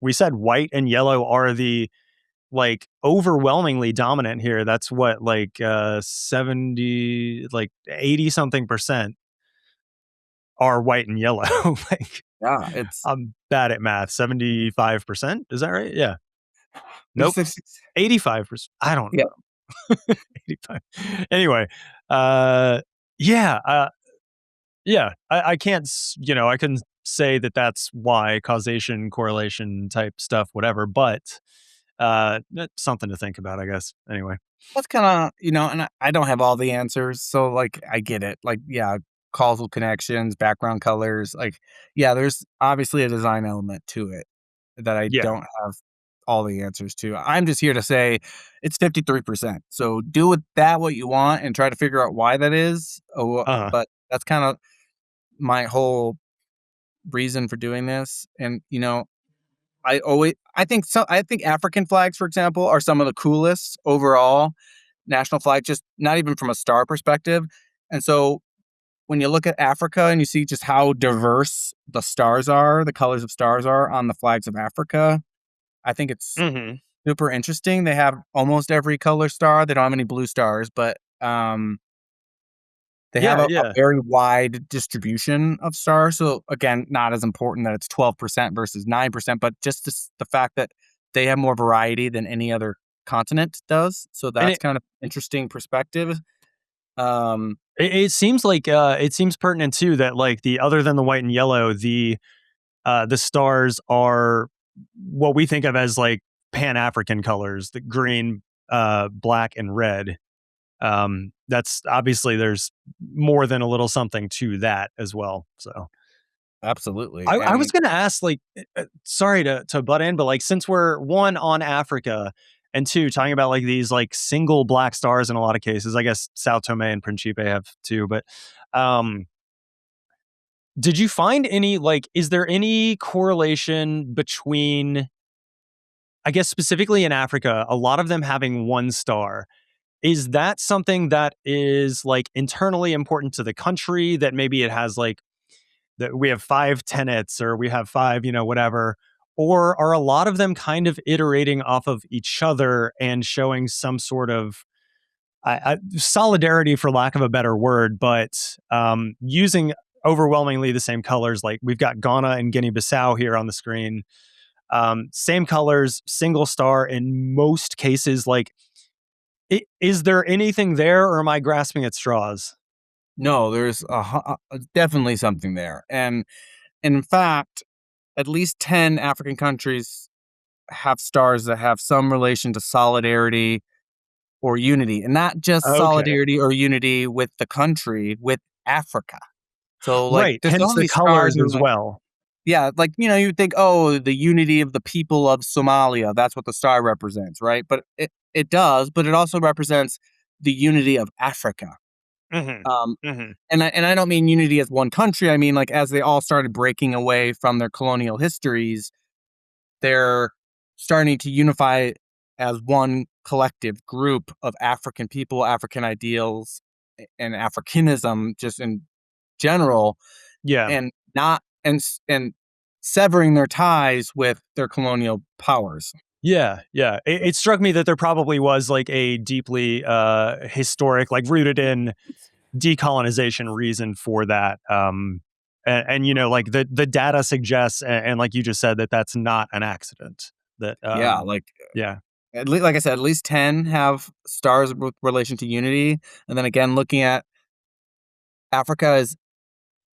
we said, white and yellow are the like overwhelmingly dominant here. That's what 70 like 80 something percent are white and yellow. Like Yeah, it's I'm bad at math. 75%, is that right? Yeah. it's, Nope. it's 85%. I don't yeah. know. 85. Anyway, uh yeah, yeah, I can't, I can say that that's why causation, correlation type stuff, whatever, but that's something to think about, I guess. Anyway. That's kind of, and I don't have all the answers. So, like, I get it. Like, yeah, causal connections, background colors. Like, yeah, there's obviously a design element to it that I Yeah. don't have all the answers to. I'm just here to say it's 53%. So, do with that what you want and try to figure out why that is. Uh-huh. But that's kind of my whole reason for doing this. And, I think African flags, for example, are some of the coolest overall national flag, just not even from a star perspective. And so when you look at Africa and you see just how diverse the stars are, the colors of stars are on the flags of Africa, I think it's Mhm. super interesting. They have almost every color star. They don't have any blue stars, but they have Yeah, a yeah. very wide distribution of stars. So again, not as important that it's 12% versus 9%, but just the fact that they have more variety than any other continent does. So And that's kind of interesting perspective. Um, it seems like it seems pertinent too that like the other than the white and yellow, the stars are what we think of as like Pan-African colors, the green, black, and red. That's obviously there's more than a little something to that as well. So Absolutely. I was And gonna ask, like, sorry to butt in, but like since we're one on Africa and two talking about like these like single black stars in a lot of cases, I guess Sao Tome and Principe have too, but um did you find any like is there any correlation between I guess specifically in Africa, a lot of them having one star? Is that something that is like internally important to the country that maybe it has like that we have five tenets or we have five, whatever? Or are a lot of them kind of iterating off of each other and showing some sort of solidarity, for lack of a better word, but using overwhelmingly the same colors? Like we've got Ghana and Guinea-Bissau here on the screen. Same colors, single star in most cases. Like, is there anything there, or am I grasping at straws? no, there's definitely something there. And in fact, at least 10 African countries have stars that have some relation to solidarity or unity, and not just Okay. solidarity or unity with the country, with Africa. So, like, Right. there's some Hence of the these stars colors are as like, well. yeah, like, you would think, oh, the unity of the people of Somalia, that's what the star represents, right? But it does, but it also represents the unity of Africa. Hmm. Um, Hmm. and I don't mean unity as one country. I mean, like, as they all started breaking away from their colonial histories, they're starting to unify as one collective group of African people, African ideals, and Africanism just in general, Yeah. and not and severing their ties with their colonial powers. Yeah. Yeah. It struck me that there probably was like a deeply historic, like rooted in decolonization reason for that. And like the data suggests, and like you just said, that that's not an accident. That Yeah, like yeah, like I said, at least 10 have stars with relation to unity. And then again, looking at Africa has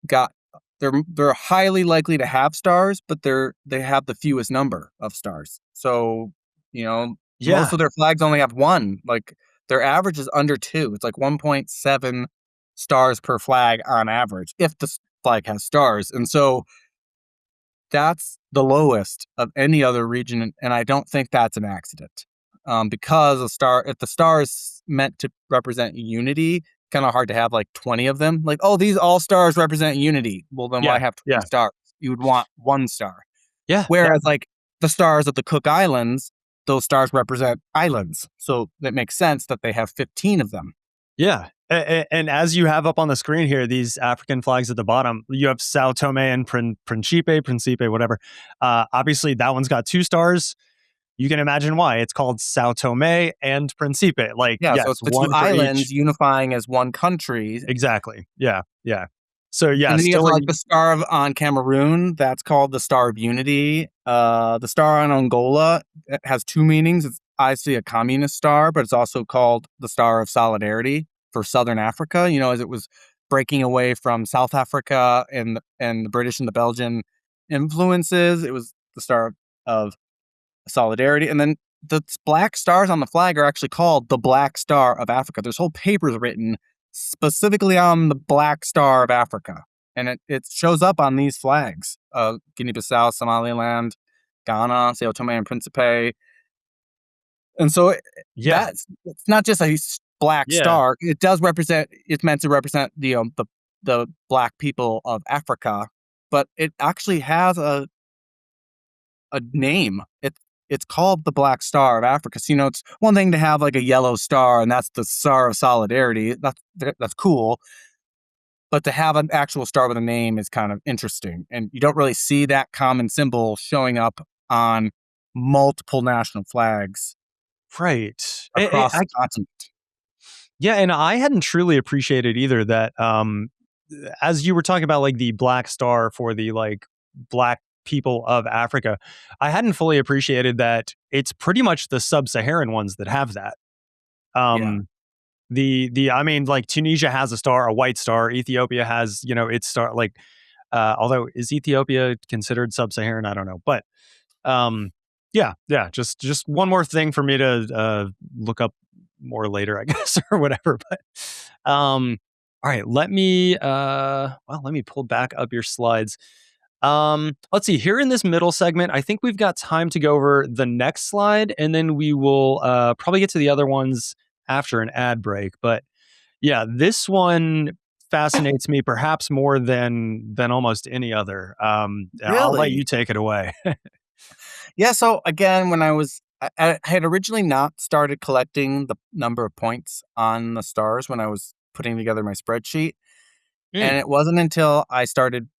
got they're highly likely to have stars, but they have the fewest number of stars. So, most yeah, of their flags only have one. Like their average is under 2. It's like 1.7 stars per flag on average if the flag has stars. And so that's the lowest of any other region, and I don't think that's an accident. Because if the star is meant to represent unity, kind of hard to have like 20 of them. Like, oh, these all stars represent unity. Well, then why yeah, have 20 yeah, stars? You would want one star. yeah, yeah, Whereas, like the stars of the Cook Islands, those stars represent islands, so it makes sense that they have 15 of them. yeah. And as you have up on the screen here, these African flags at the bottom, you have Sao Tome and Principe, whatever. Obviously, that one's got 2 stars. You can imagine why. It's called Sao Tome and Principe. Like, Yeah, so yes, it's the two one for islands each. unifying as one country. Exactly. Yeah, yeah. So yeah, And then you have still like the star on Cameroon. That's called the Star of Unity. The star on Angola has 2 meanings. It's obviously a communist star, but it's also called the Star of Solidarity for Southern Africa. As it was breaking away from South Africa and the British and the Belgian influences. It was the Star of Solidarity. And then the black stars on the flag are actually called the Black Star of Africa. There's whole papers written specifically on the Black Star of Africa. And it shows up on these flags. Guinea-Bissau, Somaliland, Ghana, Sao Tome and Principe. And so yeah, it's not just a black yeah. star. It's meant to represent the black people of Africa, but it actually has a name. It's called the Black Star of Africa. So, it's one thing to have like a yellow star, and that's the Star of Solidarity. That's cool. But to have an actual star with a name is kind of interesting. And you don't really see that common symbol showing up on multiple national flags Right. across the continent. Yeah, and I hadn't truly appreciated either that as you were talking about like the black star for the like black people of Africa, I hadn't fully appreciated that it's pretty much the sub-Saharan ones that have that. Yeah. The I mean, like Tunisia has a star, a white star. Ethiopia has, its star. Like, although is Ethiopia considered sub-Saharan? I don't know, but yeah, yeah. Just one more thing for me to look up more later, I guess, or whatever. But all right, let me pull back up your slides. Let's see here in this middle segment. I think we've got time to go over the next slide, and then we will probably get to the other ones after an ad break. But yeah, this one fascinates me perhaps more than almost any other. I'll let you Really? take it away. Yeah. So again, when I had originally not started collecting the number of points on the stars when I was putting together my spreadsheet. And Mm, it wasn't until I started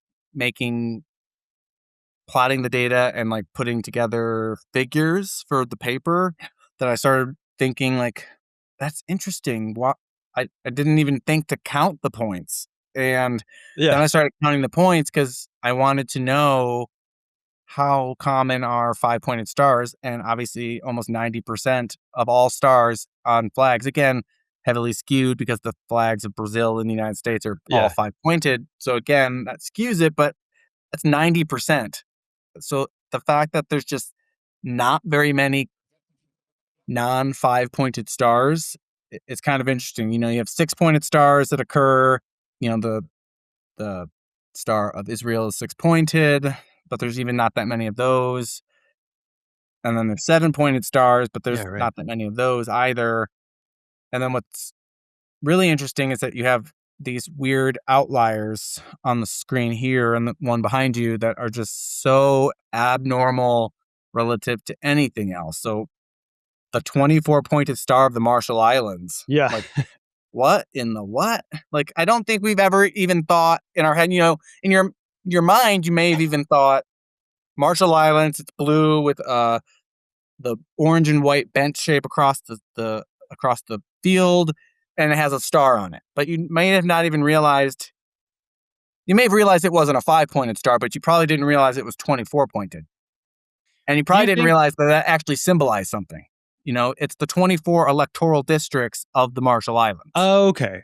plotting the data and like putting together figures for the paper that I started thinking like, that's interesting. What I didn't even think to count the points. And then yeah, I started counting the points because I wanted to know how common are 5-pointed stars. And obviously almost 90% of all stars on flags, again, heavily skewed because the flags of Brazil and the United States are all yeah, 5-pointed. So again, that skews it, but that's 90%. So the fact that there's just not very many non 5-pointed stars, it's kind of interesting. You have 6-pointed stars that occur. The star of Israel is 6-pointed, but there's even not that many of those. And then there's 7-pointed stars, but yeah, there's right. not that many of those either. And then what's really interesting is that you have these weird outliers on the screen here and the one behind you that are just so abnormal relative to anything else. So the 24-pointed star of the Marshall Islands, Yeah, like what in the what? Like I don't think we've ever even thought in our head, in your mind, you may have even thought Marshall Islands, it's blue with the orange and white bent shape across the field, and it has a star on it. But you may have not even realized You may have realized it wasn't a 5-pointed star, but you probably didn't realize it was 24-pointed. And you probably didn't realize that actually symbolized something. It's the 24 electoral districts of the Marshall Islands. Oh, okay.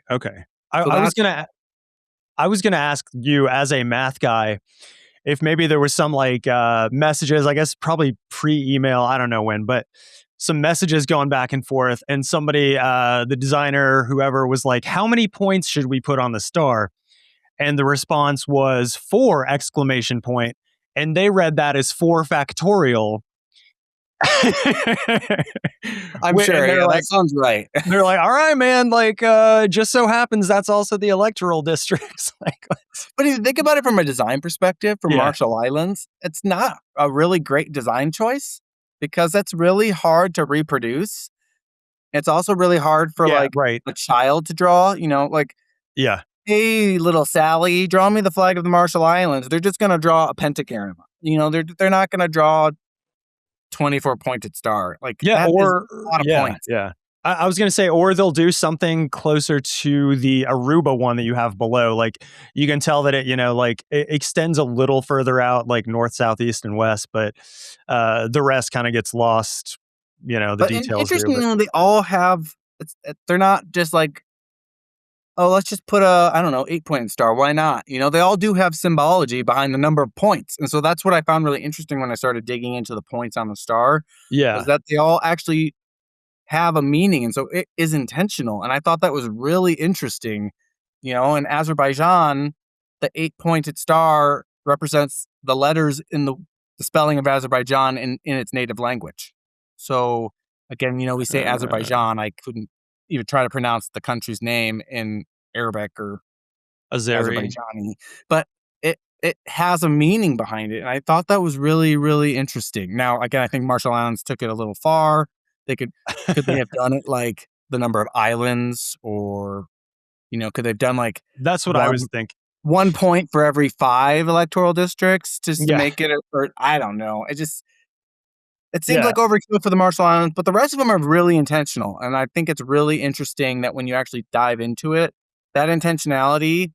I was gonna ask you as a math guy if maybe there was some like messages, I guess probably pre-email, I don't know when, but some messages going back and forth, and somebody, the designer, whoever, was like, how many points should we put on the star? And the response was 4 exclamation point, and they read that as 4 factorial. I'm sure. Yeah, that sounds right. They're like, all right, man, like, just so happens that's also the electoral districts. Like, but if you think about it from a design perspective for Marshall Islands, it's not a really great design choice because that's really hard to reproduce. It's also really hard for a child to draw, hey, little Sally, draw me the flag of the Marshall Islands. They're just going to draw a pentagram. They're not going to draw 24-pointed star. Like, that is a lot of points. Yeah. I was going to say, or they'll do something closer to the Aruba one that you have below. Like, you can tell that it, it extends a little further out, like north, south, east, and west, but the rest kind of gets lost, the details. Interestingly, they all have, they're not just like, oh, let's just put a, 8-pointed star. Why not? They all do have symbology behind the number of points. And so that's what I found really interesting when I started digging into the points on the star. Yeah. Was that they all actually have a meaning. And so it is intentional. And I thought that was really interesting. In Azerbaijan, the 8-pointed star represents the letters in the spelling of Azerbaijan in its native language. So again, we say Azerbaijan. I couldn't even try to pronounce the country's name in Arabic or Azerbaijani, but it has a meaning behind it, and I thought that was really, really interesting. Now, again, I think Marshall Islands took it a little far. They could they have done it like the number of islands, or could they've done like that's what I was thinking. 1 point for every 5 electoral districts just to make it, or I don't know. It seems like overkill for the Marshall Islands, but the rest of them are really intentional. And I think it's really interesting that when you actually dive into it, that intentionality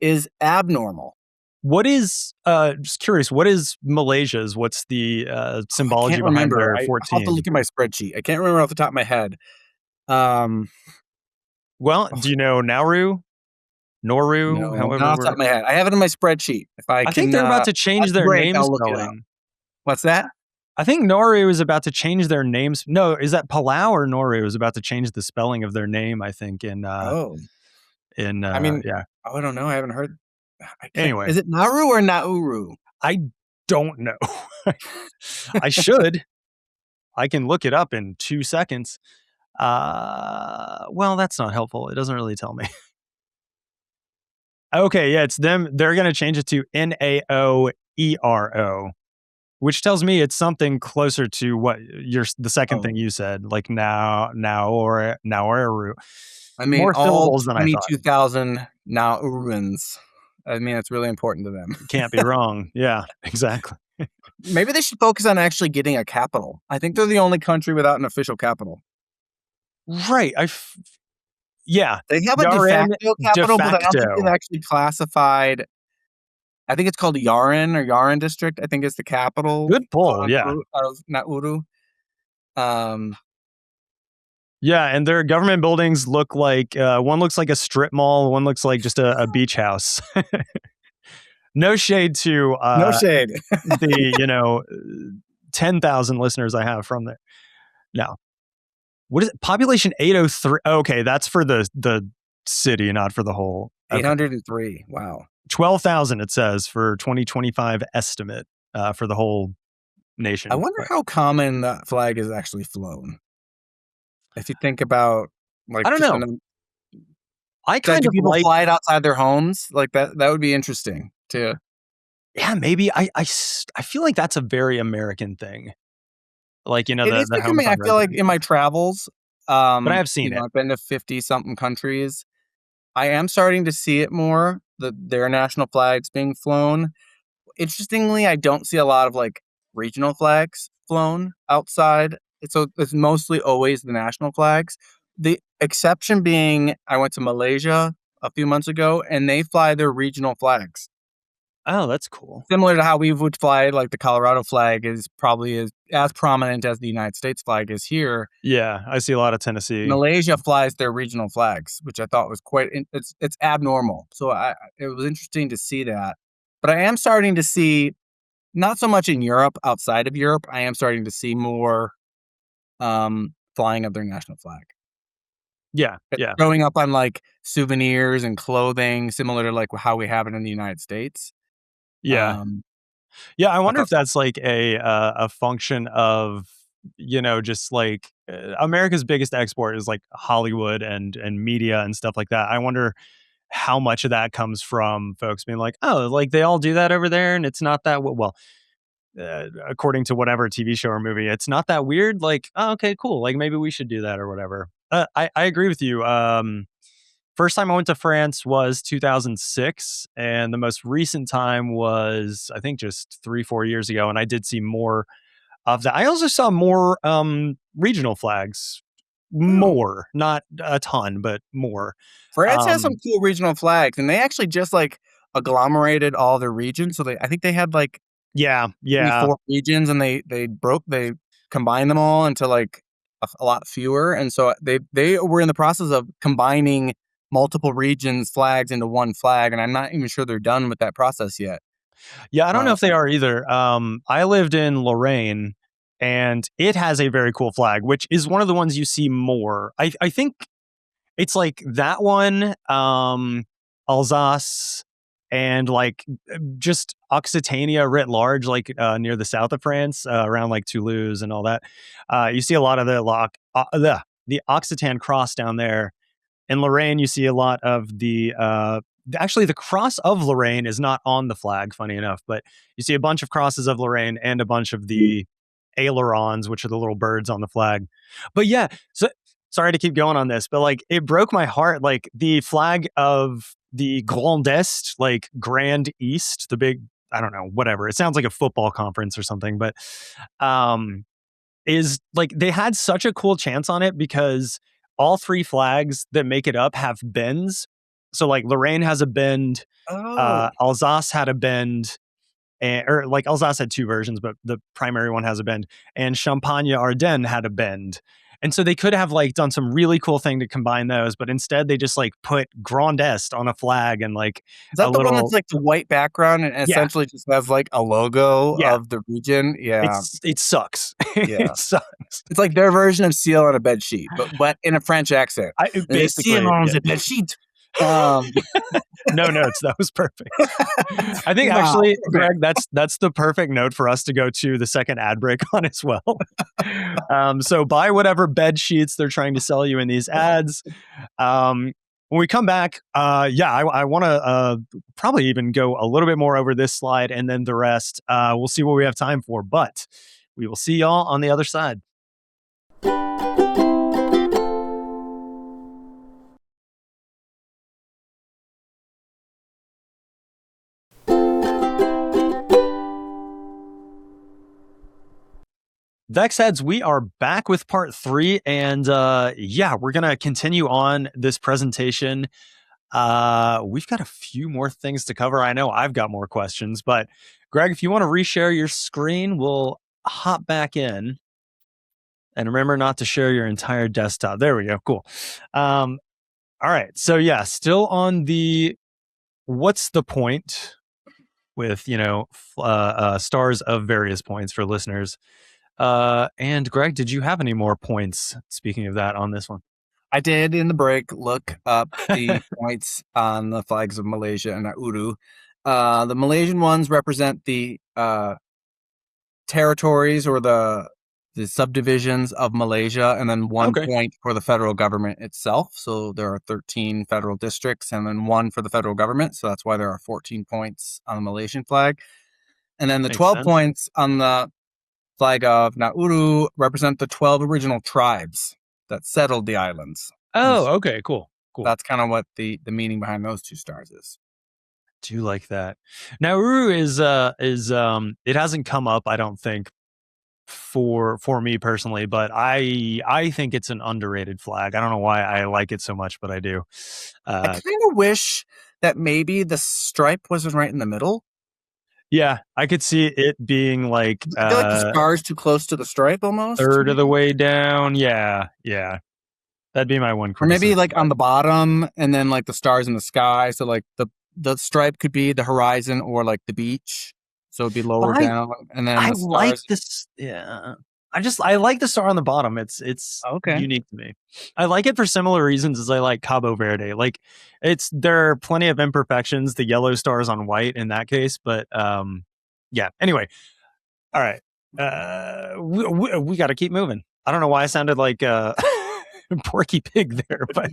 is abnormal. What is, just curious, what is Malaysia's? What's the symbology behind their 14? I'll have to look at my spreadsheet. I can't remember off the top of my head. Well, do you know Nauru? Noru? No, not off the top of my head. I have it in my spreadsheet. I think they're about to change their name spelling. What's that? I think Nauru is about to change their names. No, is that Palau or Nauru is about to change the spelling of their name, I think, I don't know. I haven't heard. Anyway. Is it Nauru or Nauru? I don't know. I should. I can look it up in 2 seconds. Well, that's not helpful. It doesn't really tell me. Okay, yeah, it's them. They're going to change it to Naoero. Which tells me it's something closer to what the second thing you said, like now or Naoeru. I mean, more syllables than I thought. 22,000 Nauruans. I mean, it's really important to them. Can't be wrong. Yeah, exactly. Maybe they should focus on actually getting a capital. I think they're the only country without an official capital. Right. Yeah. They have a de facto capital, but I don't think they've actually classified. I think it's called Yaren or Yaren District. I think it's the capital. Good pull, yeah. Out of Nauru. Yeah, and their government buildings look like, one looks like a strip mall, one looks like just a beach house. No shade to the 10,000 listeners I have from there. No. What is it? Population 803. Okay, that's for the city, not for the whole. 803. Wow. 12,000 it says for 2025 estimate for the whole nation. I wonder how common that flag is actually flown. If you think about, like, I don't know. I kind of people fly it outside their homes, like that would be interesting too. Yeah, maybe. I feel like that's a very American thing. Like, it is becoming, I feel like in my travels, but I have seen it. I've been to 50 something countries. I am starting to see it more, their national flags being flown. Interestingly, I don't see a lot of like regional flags flown outside. So it's mostly always the national flags. The exception being, I went to Malaysia a few months ago, and they fly their regional flags. Oh, that's cool. Similar to how we would fly, like the Colorado flag is probably as prominent as the United States flag is here. Yeah, I see a lot of Tennessee. Malaysia flies their regional flags, which I thought was it's abnormal. So it was interesting to see that. But I am starting to see, not so much in Europe, outside of Europe, I am starting to see more flying of their national flag. Yeah, It's yeah. showing up on like souvenirs and clothing, similar to like how we have it in the United States. Yeah. Yeah, I wonder thought if that's like a function of, just like America's biggest export is like Hollywood and media and stuff like that. I wonder how much of that comes from folks being like, oh, like they all do that over there, and it's not that well. According to whatever TV show or movie, it's not that weird. Like, oh, okay, cool. Like maybe we should do that or whatever. I agree with you. First time I went to France was 2006, and the most recent time was I think just 3-4 years ago, and I did see more of that. I also saw more regional flags, Oh. more, not a ton, but more. France has some Um, cool regional flags, and they actually just like agglomerated all their regions. So I think they had like yeah, maybe yeah, 4 regions, and they combined them all into like a lot fewer. And so they were in the process of combining multiple regions flags into one flag, and I'm not even sure they're done with that process yet. yeah. I don't know Uh, if they are either. I lived in Lorraine, and it has a very cool flag, which is one of the ones you see more. I think it's like that one, Alsace, and like just Occitania writ large, like near the south of France, around like Toulouse and all that. You see a lot of the Occitan cross down there. In Lorraine, you see a lot of actually the cross of Lorraine is not on the flag, funny enough, but you see a bunch of crosses of Lorraine and a bunch of the ailerons, which are the little birds on the flag. But yeah, so sorry to keep going on this, but like it broke my heart. Like the flag of the Grand Est, like Grand East, the big, I don't know, whatever. It sounds like a football conference or something, but um is like they had such a cool chance on it because all three flags that make it up have bends. So like Lorraine has a bend, oh, Alsace had a bend, or like Alsace had two versions, but the primary one has a bend, and Champagne Ardennes had a bend. And so they could have like done some really cool thing to combine those, but instead they just like put Grand Est on a flag and like is a that the one that's little, like the white background and yeah, essentially just has like a logo yeah. of the region? Yeah, It sucks. yeah. It sucks. It's like their version of seal on a bed sheet, but in a French accent. Seal Basically, on yeah. the bed sheet. Um, No notes. That was perfect. I think wow. actually, Greg, that's the perfect note for us to go to the second ad break on as well. So buy whatever bed sheets they're trying to sell you in these ads. When we come back, I want to probably even go a little bit more over this slide, and then the rest. We'll see what we have time for, but we will see y'all on the other side. VexHeads, we are back with part 3, and we're gonna continue on this presentation. We've got a few more things to cover. I know I've got more questions, but Greg, if you want to reshare your screen, we'll hop back in. And remember not to share your entire desktop. There we go. Cool. All right. So yeah, still on the what's the point with stars of various points for listeners. And Greg, did you have any more points? Speaking of that, on this one, I did in the break look up the points on the flags of Malaysia and Nauru. The Malaysian ones represent the territories or the subdivisions of Malaysia, and then 1 okay, point for the federal government itself. So there are 13 federal districts, and then 1 for the federal government. So that's why there are 14 points on the Malaysian flag. And then the makes 12 sense. points on the flag of Nauru represent the 12 original tribes that settled the islands. Oh, okay, cool. That's kind of what the meaning behind those 2 stars is. Do you like that? Nauru is it hasn't come up, I don't think, for me personally, but I think it's an underrated flag. I don't know why I like it so much, but I do. I kind of wish that maybe the stripe wasn't right in the middle. Yeah, I could see it being like I feel like the star's too close to the stripe almost. third of the way down. Yeah. That'd be my one Or criticism. maybe like on the bottom and then like the stars in the sky. So like the stripe could be the horizon or like the beach. So it'd be lower down. And then I the stars. like this. Yeah. I like the star on the bottom. It's Okay. unique to me. I like it for similar reasons as I like Cabo Verde. Like there are plenty of imperfections. The yellow stars on white in that case, but yeah. Anyway, all right. We got to keep moving. I don't know why I sounded like Porky Pig there, but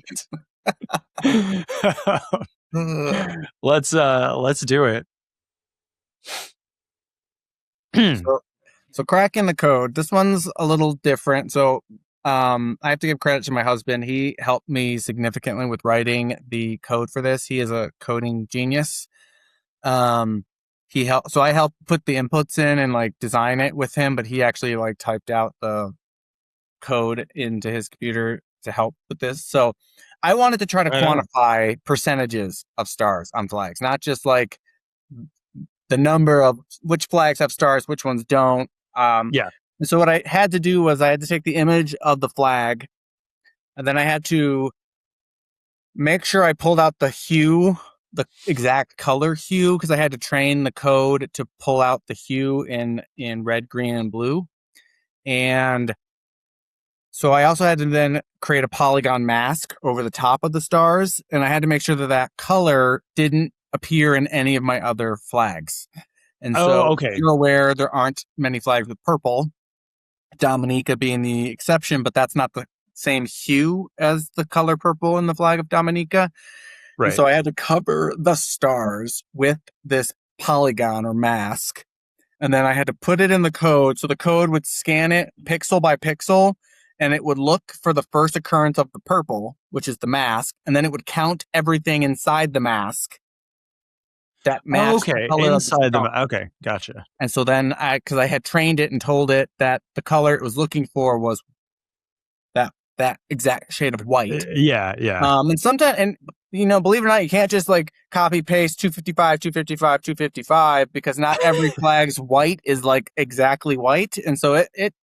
let's do it. So cracking the code. This one's a little different. So I have to give credit to my husband. He helped me significantly with writing the code for this. He is a coding genius. He helped. So I helped put the inputs in and like design it with him, but he actually like typed out the code into his computer to help with this. So I wanted to try to quantify percentages of stars on flags, not just like the number of which flags have stars, which ones don't. Yeah. And so what I had to do was I had to take the image of the flag, and then I had to make sure I pulled out the hue, the exact color hue, because I had to train the code to pull out the hue in red, green, and blue. And so I also had to then create a polygon mask over the top of the stars, and I had to make sure that that color didn't appear in any of my other flags. And so you're aware there aren't many flags with purple, Dominica being the exception, but that's not the same hue as the color purple in the flag of Dominica. Right. And so I had to cover the stars with this polygon or mask, and then I had to put it in the code. So the code would scan it pixel by pixel, and it would look for the first occurrence of the purple, which is the mask, and then it would count everything inside the mask. That matched the color inside the okay, gotcha. And so then because I had trained it and told it that the color it was looking for was that exact shade of white. Yeah. And sometimes, and believe it or not, you can't just like copy paste 255, 255, 255 because not every flag's white is like exactly white. And so it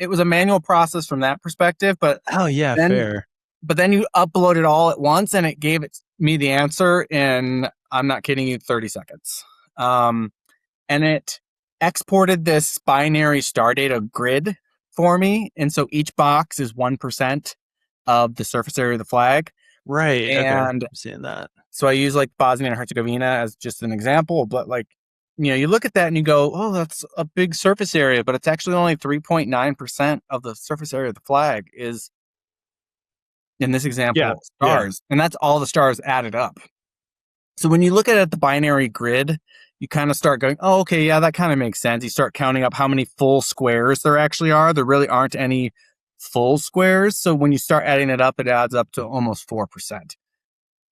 was a manual process from that perspective. But fair. But then you upload it all at once, and it gave me the answer in, I'm not kidding you, 30 seconds. And it exported this binary star data grid for me. And so each box is 1% of the surface area of the flag. Right. And I'm seeing that. So I use like Bosnia and Herzegovina as just an example, but like, you look at that and you go, oh, that's a big surface area, but it's actually only 3.9% of the surface area of the flag is, in this example, stars. And that's all the stars added up. So when you look at the binary grid, you kind of start going, oh, okay, yeah, that kind of makes sense. You start counting up how many full squares there actually are. There really aren't any full squares. So when you start adding it up, it adds up to almost 4%.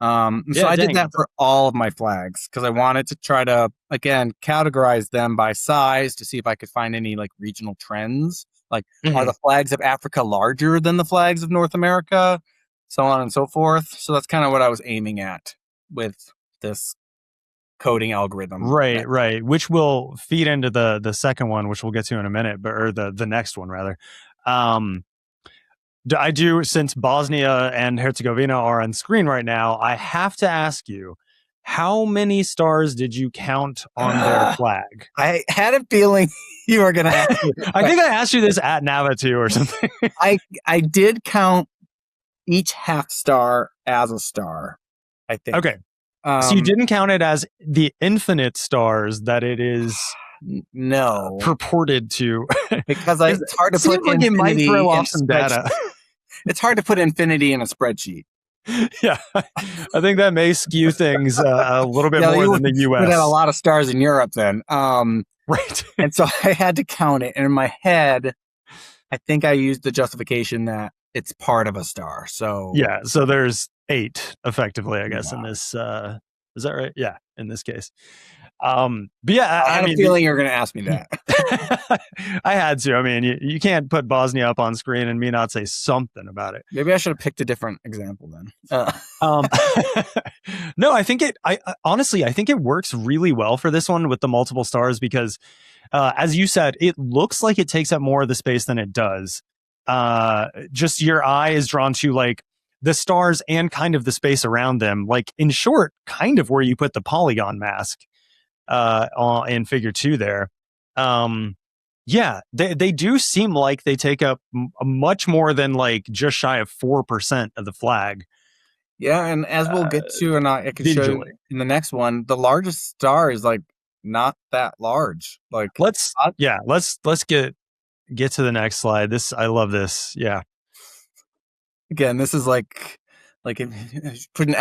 So I did that for all of my flags because I wanted to try to, again, categorize them by size to see if I could find any like regional trends. Like, are the flags of Africa larger than the flags of North America? So on and so forth. So that's kind of what I was aiming at with this coding algorithm. Right. Which will feed into the second one, which we'll get to in a minute, or the next one rather. I do, since Bosnia and Herzegovina are on screen right now, I have to ask you, how many stars did you count on their flag? I had a feeling you were going to ask me. I think I asked you this at Navatu or something. I did count each half star as a star, I think. Okay. So you didn't count it as the infinite stars that it is purported to. Because it's hard to put infinity might throw off some data. It's hard to put infinity in a spreadsheet. Yeah, I think that may skew things a little bit more than the U.S. Would have a lot of stars in Europe then. Right. And so I had to count it. And in my head, I think I used the justification that it's part of a star. So yeah, so there's 8 effectively, I guess, in this. Is that right? Yeah, in this case. But yeah, I had mean, a feeling you were going to ask me that. I had to. I mean, you can't put Bosnia up on screen and me not say something about it. Maybe I should have picked a different example then. No, I think I honestly, I think it works really well for this one with the multiple stars because, as you said, it looks like it takes up more of the space than it does. Just your eye is drawn to like the stars and kind of the space around them. Like in short, kind of where you put the polygon mask in figure 2 there. Yeah, they do seem like they take up much more than like just shy of 4% of the flag. Yeah, and as we'll get to, and I can show you in the next one, the largest star is like not that large. Like let's get to the next slide. I love this. Yeah. Again, this is like if put an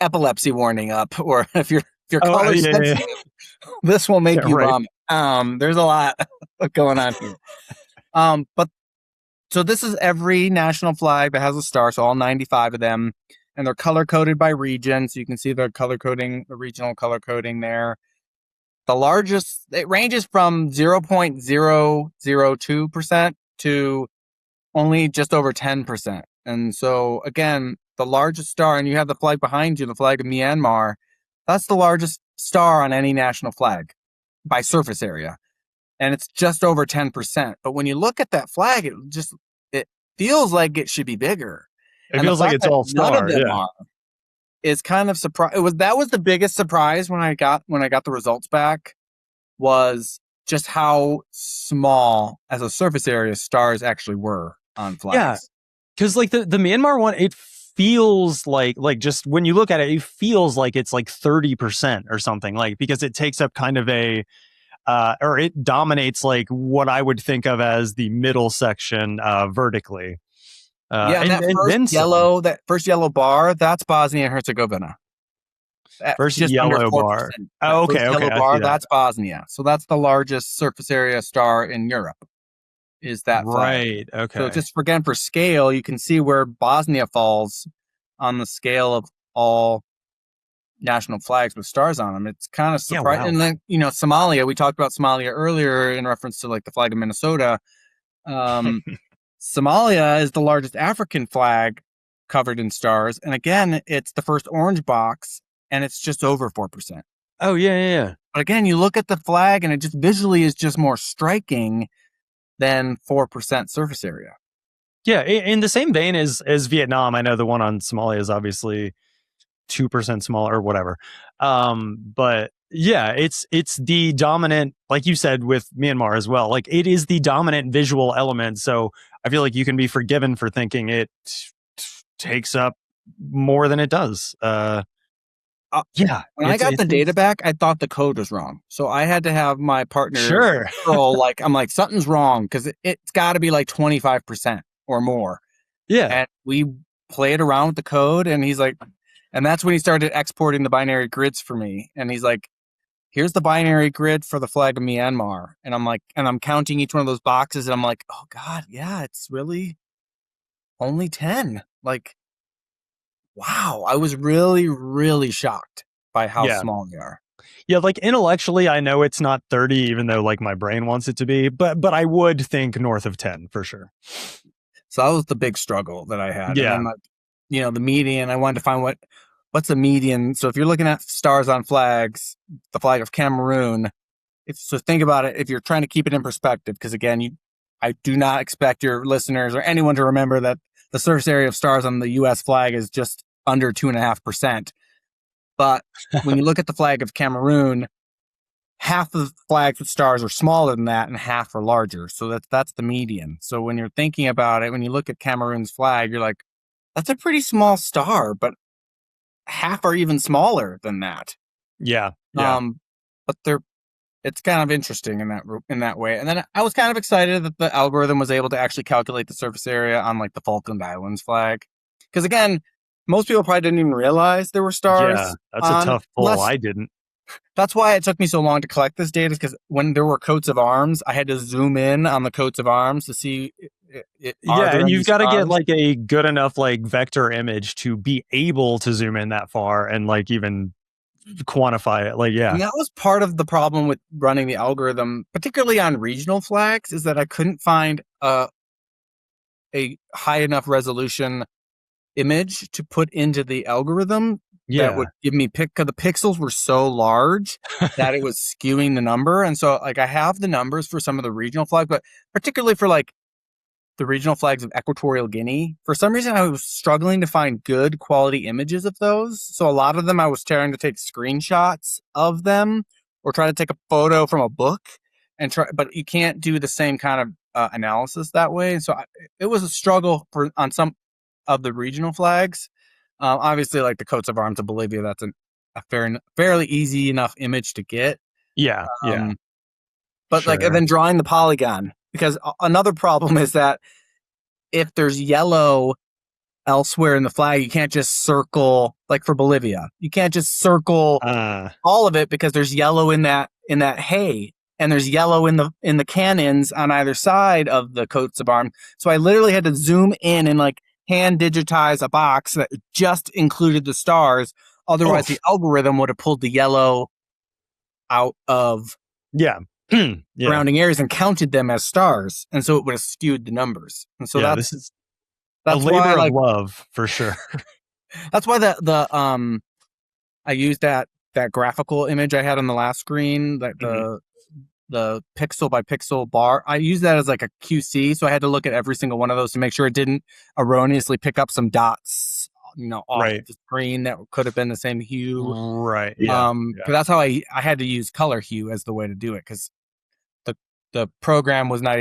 epilepsy warning up, or if you're color sensitive, this will make you vomit. There's a lot going on here. But so this is every national flag that has a star, so all 95 of them, and they're color coded by region. So you can see they're color coding, the regional color coding there. The largest, it ranges from 0.002% to only just over 10%. And so again, the largest star, and you have the flag behind you, the flag of Myanmar, that's the largest star on any national flag by surface area. And it's just over 10%. But when you look at that flag, it feels like it should be bigger. It feels like it's all star. None of them are. Is kind of surprise. That was the biggest surprise when I got the results back, was just how small as a surface area stars actually were on flags. Yeah, because like the Myanmar one, it feels like just when you look at it, it feels like it's like 30% or something, like because it takes up kind of a or it dominates like what I would think of as the middle section vertically. And that first yellow bar, that's Bosnia and Herzegovina. First yellow bar. Oh, okay. Yellow bar, that's Bosnia. So that's the largest surface area star in Europe. Is that flag. Right? Okay. So just again for scale, you can see where Bosnia falls on the scale of all national flags with stars on them. It's kind of surprising. Yeah, wow. And then Somalia. We talked about Somalia earlier in reference to like the flag of Minnesota. Somalia is the largest African flag covered in stars, and again, it's the first orange box, and it's just over 4%. Oh yeah. But again, you look at the flag, and it just visually is just more striking than 4% surface area. Yeah, in the same vein as Vietnam, I know the one on Somalia is obviously 2% smaller or whatever. But yeah, it's the dominant, like you said, with Myanmar as well. Like it is the dominant visual element. So I feel like you can be forgiven for thinking it takes up more than it does. When I got the data back, I thought the code was wrong. So I had to have my partner I'm like, something's wrong because it's got to be like 25% or more. Yeah. And we played around with the code, and he's like, and that's when he started exporting the binary grids for me. And he's like, here's the binary grid for the flag of Myanmar. And I'm like, and I'm counting each one of those boxes, and I'm like, oh God, yeah, it's really only 10. Like, wow. I was really, really shocked by how small they are. Yeah, like intellectually, I know it's not 30, even though like my brain wants it to be, but I would think north of 10 for sure. So that was the big struggle that I had. Yeah. And then, the median, I wanted to find what's a median. So if you're looking at stars on flags, the flag of Cameroon, so think about it if you're trying to keep it in perspective, because again, I do not expect your listeners or anyone to remember that the surface area of stars on the U.S. flag is just under 2.5%. But when you look at the flag of Cameroon, half of the flags with stars are smaller than that, and half are larger. So that's the median. So when you're thinking about it, when you look at Cameroon's flag, you're like, that's a pretty small star, but half are even smaller than that. Yeah. But it's kind of interesting in that way. And then I was kind of excited that the algorithm was able to actually calculate the surface area on like the Falkland Islands flag, because again, most people probably didn't even realize there were stars. Yeah, that's a tough pull. I didn't. That's why it took me so long to collect this data, because when there were coats of arms, I had to zoom in on the coats of arms to see. And you've got to get like a good enough like vector image to be able to zoom in that far and like even quantify it. Like, yeah. And that was part of the problem with running the algorithm, particularly on regional flags, is that I couldn't find a high enough resolution image to put into the algorithm that would give me because the pixels were so large that it was skewing the number. And so like I have the numbers for some of the regional flags, but particularly for like the regional flags of Equatorial Guinea, for some reason I was struggling to find good quality images of those. So a lot of them I was trying to take screenshots of them or try to take a photo from a book and try, but you can't do the same kind of analysis that way. So it was a struggle on some of the regional flags. Obviously, like the coats of arms of Bolivia, that's a fairly easy enough image to get. Yeah. But sure. like, and then drawing the polygon, because another problem is that if there's yellow elsewhere in the flag, you can't just circle, like for Bolivia, you can't just circle all of it because there's yellow in that hay, and there's yellow in the cannons on either side of the coats of arms. So I literally had to zoom in and like hand digitize a box that just included the stars. Otherwise, the algorithm would have pulled the yellow out of surrounding areas and counted them as stars, and so it would have skewed the numbers. And so this is that's a labor why, of love for sure. That's why I used that graphical image I had on the last screen, that the pixel by pixel bar. I used that as like a QC, so I had to look at every single one of those to make sure it didn't erroneously pick up some dots, off the screen that could have been the same hue. Right. But that's how I had to use color hue as the way to do it, because the program was not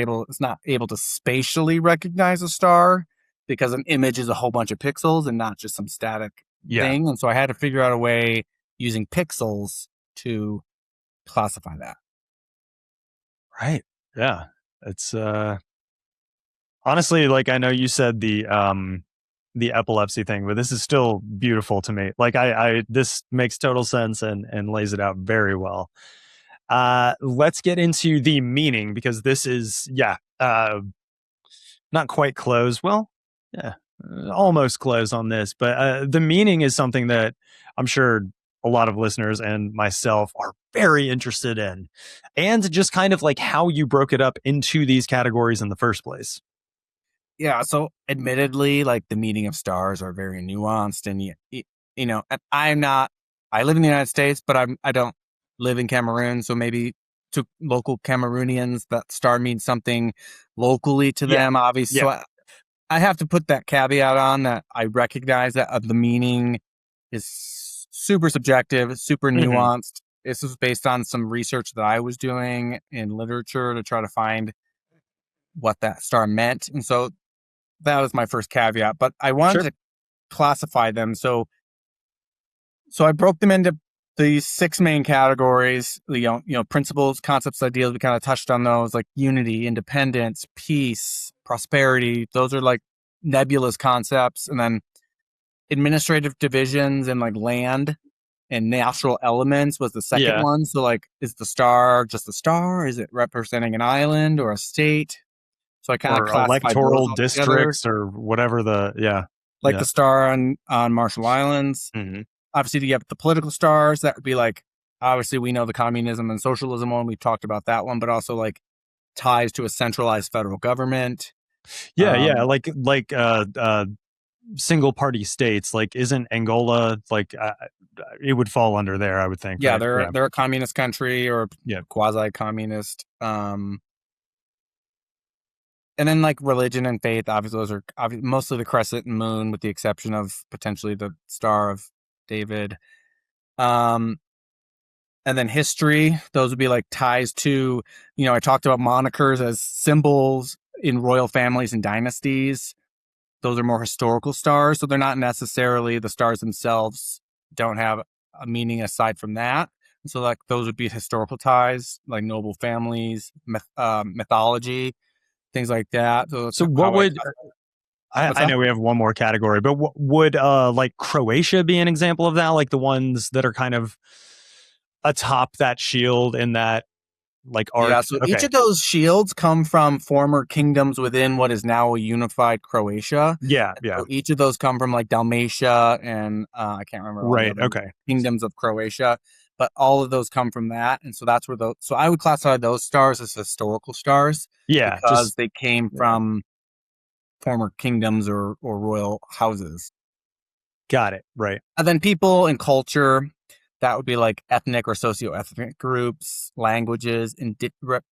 able to spatially recognize a star, because an image is a whole bunch of pixels and not just some static thing. And so I had to figure out a way using pixels to classify that. Right. Yeah. It's honestly, like, I know you said the epilepsy thing, but this is still beautiful to me. Like this makes total sense and lays it out very well. Let's get into the meaning, because this is not quite close. Well, almost close on this, but the meaning is something that I'm sure a lot of listeners and myself are very interested in, and just kind of like how you broke it up into these categories in the first place. Yeah, so admittedly, like the meaning of stars are very nuanced, and I live in the United States, but I don't live in Cameroon, so maybe to local Cameroonians that star means something locally to them, obviously. So I have to put that caveat on that I recognize that the meaning is super subjective, super nuanced. This was based on some research that I was doing in literature to try to find what that star meant. And so that was my first caveat, but I wanted to classify them. So I broke them into these 6 main categories, principles, concepts, ideals. We kind of touched on those, like unity, independence, peace, prosperity. Those are like nebulous concepts. And then administrative divisions and like land and natural elements was the second one. So like, is the star just a star? Is it representing an island or a state? So I kind of classified electoral districts or whatever the star on Marshall Islands. Obviously, you have the political stars. That would be like, obviously, we know the communism and socialism one. We've talked about that one, but also like ties to a centralized federal government. Like single party states. Like, isn't Angola like it would fall under there? I would think. Yeah, right? they're a communist country or quasi-communist. And then like religion and faith. Obviously, those are mostly the crescent and moon, with the exception of potentially the Star of David. And then history, those would be like ties to, I talked about monikers as symbols in royal families and dynasties. Those are more historical stars, so they're not necessarily, the stars themselves don't have a meaning aside from that. And so like those would be historical ties, like noble families, mythology, things like that. So what would I know we have one more category, but would like Croatia be an example of that? Like the ones that are kind of atop that shield in that like arc. Yeah, so each of those shields come from former kingdoms within what is now a unified Croatia. Yeah. So each of those come from like Dalmatia and I can't remember all the Right. other Okay. kingdoms of Croatia, but all of those come from that. And so that's where those, so I would classify those stars as historical stars Yeah. because Just they came from former kingdoms or royal houses. got it. Right. And then people and culture, that would be like ethnic or socio-ethnic groups, languages,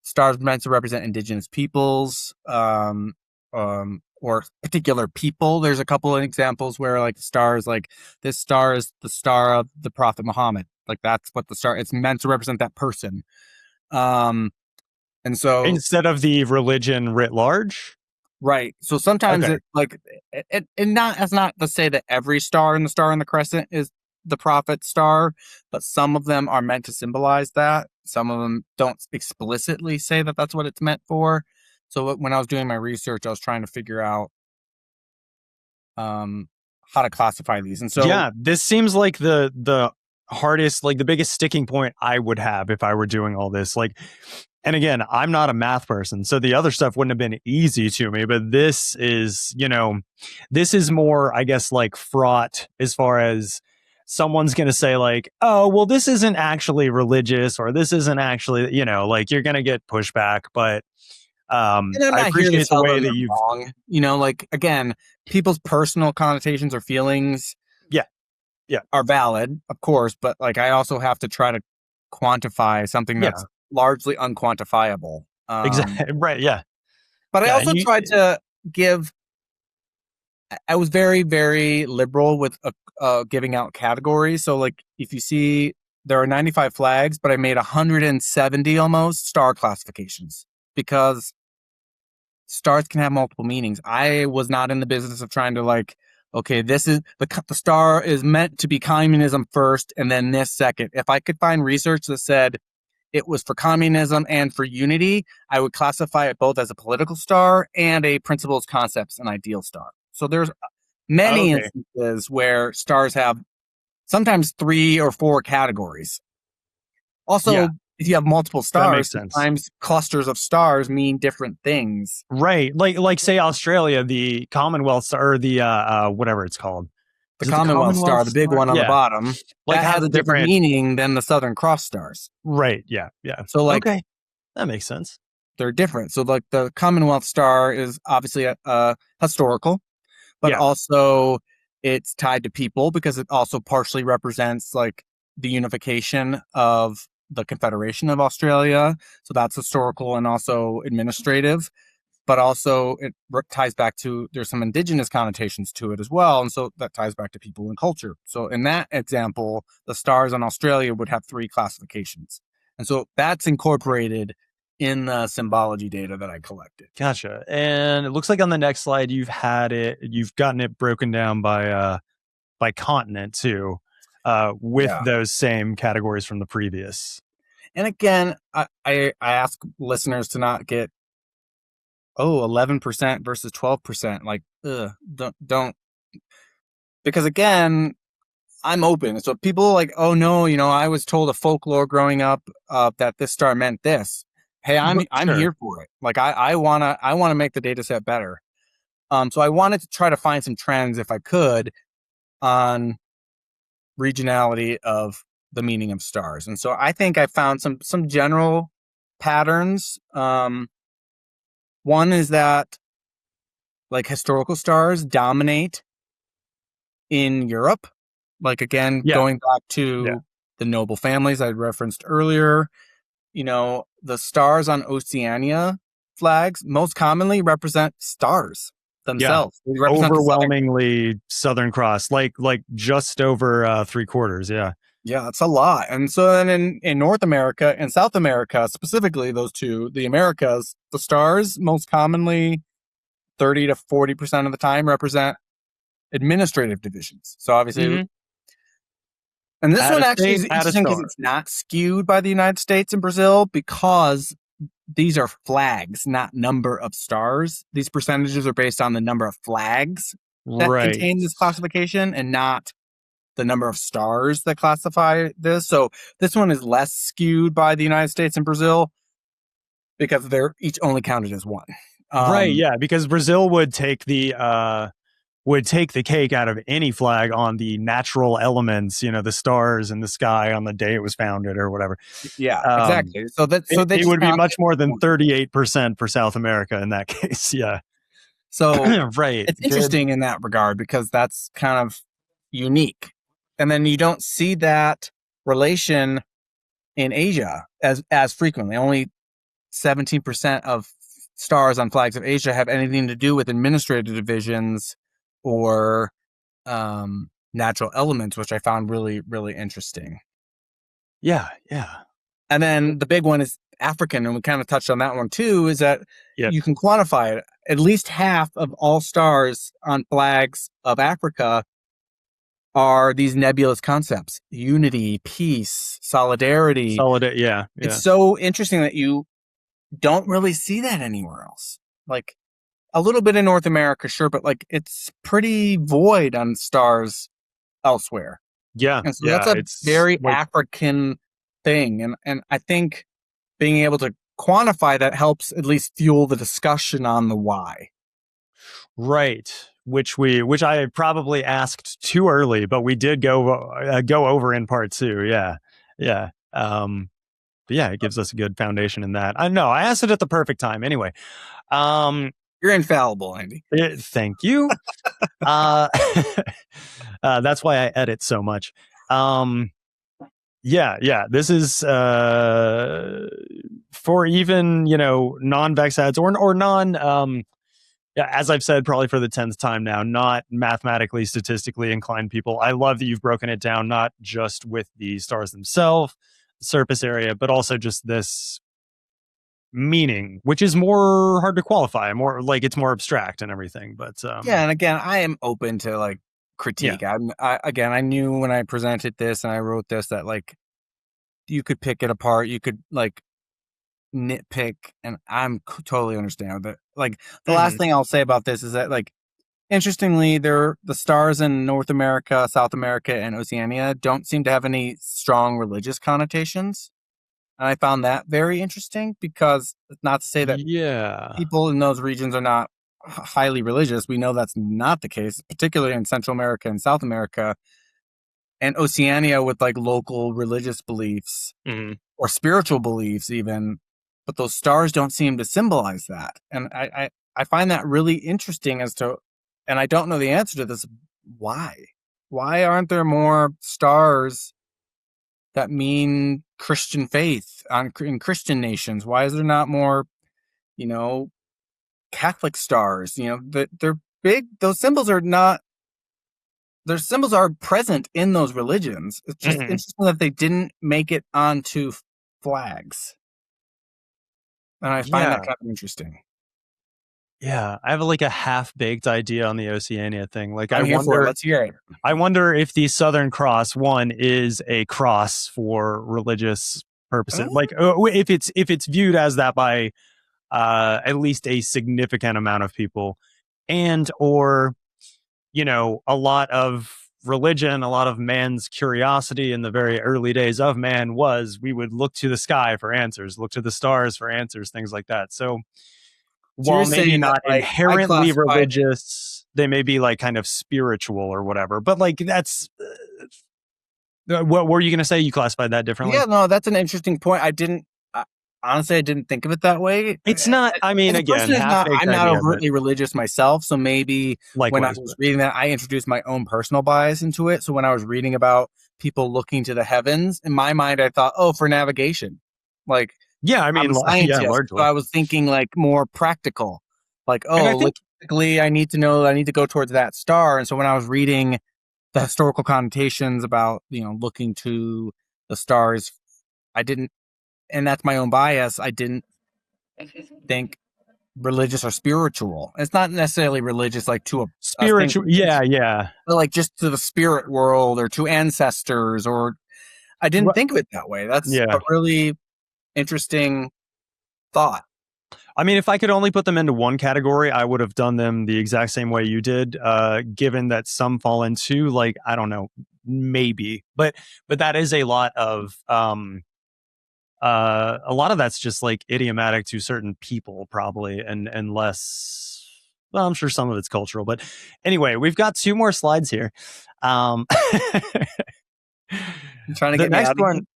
stars meant to represent indigenous peoples, or particular people. There's a couple of examples where like stars, like this star is the star of the Prophet Muhammad. Like that's what the star, it's meant to represent that person. And so Instead of the religion writ large. right. So sometimes Okay. it like it not as not to say that every star in the crescent is the prophet star, but some of them are meant to symbolize that. Some of them don't explicitly say that that's what it's meant for. So when I was doing my research, I was trying to figure out how to classify these. And so yeah, this seems like the hardest, like the biggest sticking point I would have if I were doing all this. Like, and again, I'm not a math person, so the other stuff wouldn't have been easy to me, but this is, this is more, I guess, like fraught as far as someone's going to say like, oh, well, this isn't actually religious, or this isn't actually, like you're going to get pushback, but and I'm I not here to appreciate the tell way them that they're you've, wrong. Like again, people's personal connotations or feelings yeah, are valid, of course, but like I also have to try to quantify something that's largely unquantifiable. exactly, right, yeah. But I Yeah, and also tried to give. I was very, very liberal with giving out categories. So, like, if you see, there are 95 flags, but I made 170 almost star classifications because stars can have multiple meanings. I was not in the business of trying to like, okay, this is the star is meant to be communism first, and then this second. If I could find research that said it was for communism and for unity, I would classify it both as a political star and a principles, concepts, and ideal star. So there's many okay, instances where stars have sometimes 3 or 4 categories. yeah, Also, if you have multiple that stars, makes sense. sometimes clusters of stars mean different things. Right. Like say Australia, the Commonwealth Star, or the whatever it's called. The Is it the Commonwealth Commonwealth star, the big Star? one on the Yeah. bottom, Like that has has a a different different, meaning than the Southern Cross stars. right. Yeah. Yeah. So, like, Okay. That makes sense. they're different. So, like, the Commonwealth star is obviously historical, but Yeah. also it's tied to people because it also partially represents like the unification of the Confederation of Australia. So that's historical and also administrative, but also it ties back to, there's some indigenous connotations to it as well. And so that ties back to people and culture. So in that example, the stars on Australia would have 3 classifications. And so that's incorporated in the symbology data that I collected. Gotcha. And it looks like on the next slide you've gotten it broken down by continent too, with Yeah. those same categories from the previous. And again, I ask listeners to not get 11% versus 12%. Like, don't, because again, I'm open. So people like, oh no, I was told a folklore growing up that this star meant this. Hey, I'm Sure. here for it. Like I wanna make the data set better. So I wanted to try to find some trends if I could on regionality of the meaning of stars. And so I think I found some general patterns. One is that like historical stars dominate in Europe. Like again, Yeah. going back to the noble families I referenced earlier, the stars on Oceania flags most commonly represent stars themselves. They represent the Overwhelmingly Southern Cross, like just over 3/4. Yeah. Yeah, it's a lot. And so then in North America and South America, specifically those two, the Americas, the stars most commonly 30 to 40% of the time represent administrative divisions. So obviously, and this Add one a actually state, is add a interesting because star. it's not skewed by the United States and Brazil because these are flags, not number of stars. These percentages are based on the number of flags that Right. contain this classification and not the number of stars that classify this. So this one is less skewed by the United States and Brazil. because they're each only counted as one. Right, yeah, because Brazil would take the cake out of any flag on the natural elements, the stars in the sky on the day it was founded or whatever. Yeah, Um, exactly. So they it just would be count much it more as than one. 38% for South America in that case. Yeah. So Right. it's Good. interesting in that regard because that's kind of unique. And then you don't see that relation in Asia as frequently. Only 17% of stars on flags of Asia have anything to do with administrative divisions or natural elements, which I found really, really interesting. Yeah, yeah. And then the big one is African, and we kind of touched on that one too, is that Yep. you can quantify it. At least half of all stars on flags of Africa are these nebulous concepts: unity, peace, solidarity. Yeah. It's so interesting that you don't really see that anywhere else. Like a little bit in North America, sure, but like it's pretty void on stars elsewhere. Yeah, And so that's yeah. a It's very like African thing. And I think being able to quantify that helps at least fuel the discussion on the why. right, which I probably asked too early, but we did go over in part 2. Yeah, yeah. But yeah, it gives us a good foundation in that. I know I asked it at the perfect time. Anyway, You're infallible, Andy. Thank you. That's why I edit so much. Yeah. This is for even non-VexHeads or non. Yeah, as I've said probably for the 10th time now, not mathematically, statistically inclined people. I love that you've broken it down, not just with the stars themselves, the surface area, but also just this meaning, which is more hard to qualify, more like it's more abstract and everything. But Yeah, and again, I am open to like critique. Yeah. I knew when I presented this and I wrote this that like you could pick it apart, you could like nitpick, and I'm totally understand that. Like the last thing I'll say about this is that like interestingly, the stars in North America, South America, and Oceania don't seem to have any strong religious connotations. And I found that very interesting because not to say that Yeah. people in those regions are not highly religious. We know that's not the case, particularly in Central America and South America and Oceania with like local religious beliefs or spiritual beliefs even. But those stars don't seem to symbolize that. And I find that really interesting as to, and I don't know the answer to this, why? Why aren't there more stars that mean Christian faith in Christian nations? Why is there not more, Catholic stars? They're big. Those symbols are not. Their symbols are present in those religions. It's just interesting that they didn't make it onto flags, and I find that kind of interesting. Yeah, I have like a half-baked idea on the Oceania thing. Like, I'm here for it. Let's hear it. I wonder if the Southern Cross one is a cross for religious purposes. Like, if it's viewed as that by at least a significant amount of people, and or a lot of religion, a lot of man's curiosity in the very early days of man was we would look to the sky for answers, look to the stars for answers, things like that. So while maybe not inherently religious, they may be like kind of spiritual or whatever. But like that's what were you going to say? You classified that differently? Yeah, no, that's an interesting point. Honestly, I didn't think of it that way. It's not. I mean, again, I'm not overtly religious myself, so maybe when I was reading that, I introduced my own personal bias into it. So when I was reading about people looking to the heavens, in my mind, I thought, for navigation, like. Yeah, I mean, I'm a scientist, largely. so I was thinking like more practical, like logistically, I need to go towards that star. And so when I was reading the historical connotations about looking to the stars, I didn't, and that's my own bias. I didn't think religious or spiritual. It's not necessarily religious, like to a spiritual, yeah, but like just to the spirit world or to ancestors, or I didn't think of it that way. That's a really interesting thought. I mean, if I could only put them into one category, I would have done them the exact same way you did, given that some fall into, like, I don't know, maybe. But that is a lot of a lot of that's just like idiomatic to certain people probably, and less, well, I'm sure some of it's cultural, but anyway, we've got 2 more slides here. You trying to The get me next out one,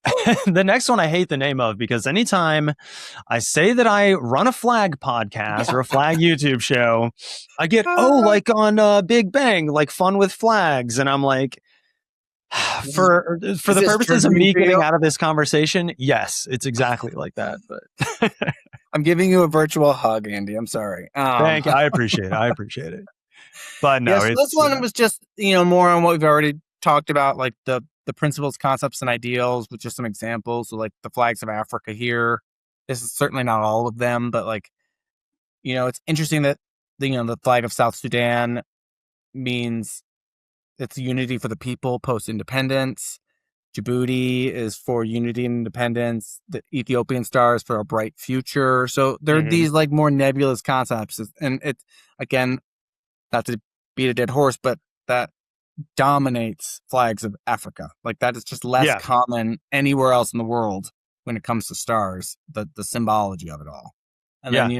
again? the next one I hate the name of, because anytime I say that I run a flag podcast or a flag YouTube show, I get, like on Big Bang, like fun with flags. And I'm like, for Is the this purposes of triggering me for getting you? out of this conversation, yes, it's exactly like that. But I'm giving you a virtual hug, Andy. I'm sorry. thank you. I appreciate it. I appreciate it. But no, Yeah, so this it's one was just, more on what we've already talked about, like the principles, concepts, and ideals, with just some examples. So like the flags of Africa here. This is certainly not all of them, but like, it's interesting that the flag of South Sudan means it's unity for the people post-independence. Djibouti is for unity and independence. The Ethiopian star is for a bright future. So there are these like more nebulous concepts, and it's, again, not to beat a dead horse, but that dominates flags of Africa. Like that is just less common anywhere else in the world when it comes to stars, the symbology of it all. And then,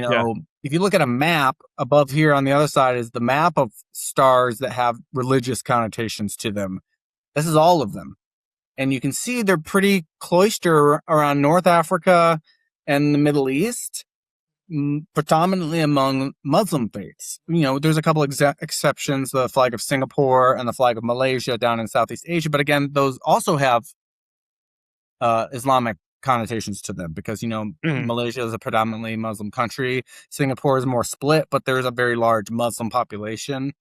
if you look at a map, above here on the other side is the map of stars that have religious connotations to them. This is all of them. And you can see they're pretty cloistered around North Africa and the Middle East, predominantly among Muslim faiths. There's a couple exceptions, the flag of Singapore and the flag of Malaysia down in Southeast Asia. But again, those also have Islamic connotations to them because, Malaysia is a predominantly Muslim country. Singapore is more split, but there's a very large Muslim population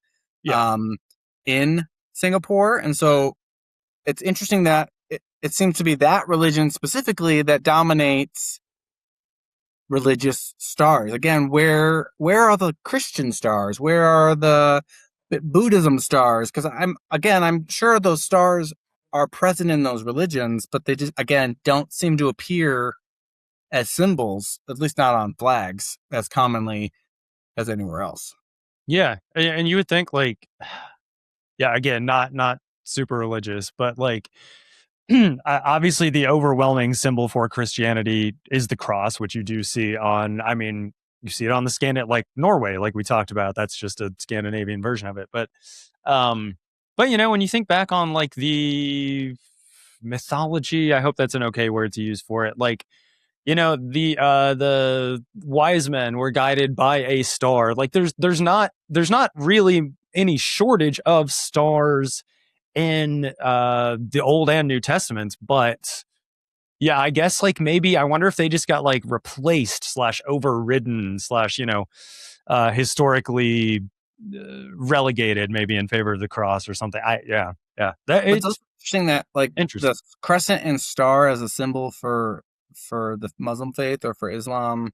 in Singapore. And so it's interesting that it seems to be that religion specifically that dominates religious stars. Again, where are the Christian stars? Where are the Buddhism stars? Because I'm sure those stars are present in those religions, but they just, again, don't seem to appear as symbols, at least not on flags, as commonly as anywhere else. Yeah, and you would think like, again, not super religious, but like, obviously the overwhelming symbol for Christianity is the cross, which you do see on, you see it on the like Norway, like we talked about. That's just a Scandinavian version of it. But when you think back on like the mythology, I hope that's an okay word to use for it. Like, the wise men were guided by a star. Like there's not really any shortage of stars in the Old and New Testaments, but I guess like maybe I wonder if they just got like replaced / overridden / historically relegated maybe in favor of the cross or something. It's also interesting that like interesting. The crescent and star as a symbol for the Muslim faith or for Islam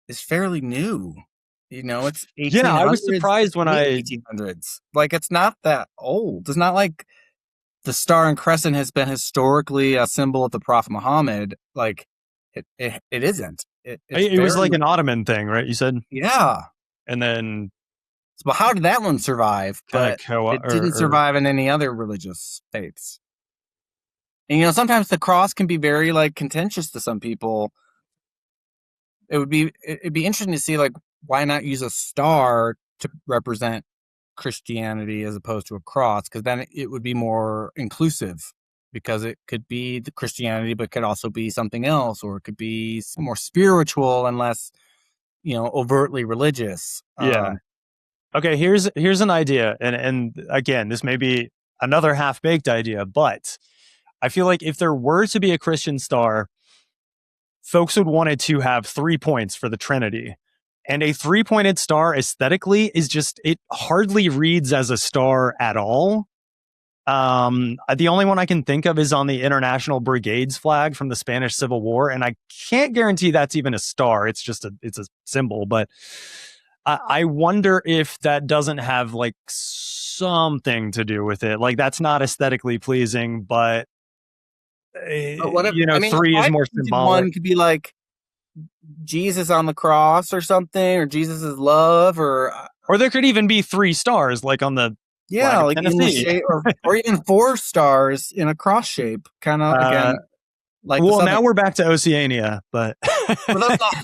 is fairly new. It's 1800s. I was surprised when 1800s. Like it's not that old. It's not like the star and crescent has been historically a symbol of the Prophet Muhammad. Like it isn't. It was like an Ottoman thing, right? You said, and then. But how did that one survive? But it didn't survive in any other religious faiths. And sometimes the cross can be very like contentious to some people. It'd be interesting to see like why not use a star to represent Christianity as opposed to a cross, because then it would be more inclusive, because it could be the Christianity but could also be something else, or it could be more spiritual and less overtly religious. Okay, here's an idea, and again, this may be another half-baked idea, but I feel like if there were to be a Christian star, folks would want it to have 3 points for the Trinity. And a 3-pointed star aesthetically is just, it hardly reads as a star at all. The only one I can think of is on the International Brigades flag from the Spanish Civil War, and I can't guarantee that's even a star. It's just it's a symbol, but I wonder if that doesn't have like something to do with it. Like that's not aesthetically pleasing, but what if, 3 is more symbolic. One could be like Jesus on the cross or something, or Jesus' love, or there could even be 3 stars, like on the like in the shape, or even 4 stars in a cross shape, kind of again. Like well, now we're back to Oceania, but well, that's not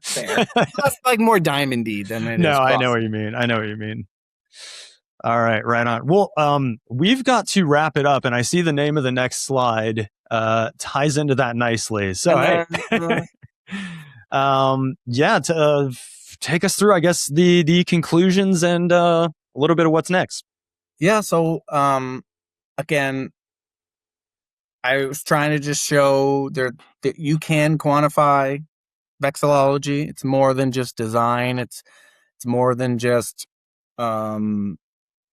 fair. That's like more diamondy than it is. No, I know what you mean. All right, right on. Well, we've got to wrap it up, and I see the name of the next slide ties into that nicely. So, hey, take us through, I guess, the conclusions and a little bit of what's next. Yeah. So, again, I was trying to just show that you can quantify vexillology. It's more than just design. It's more than just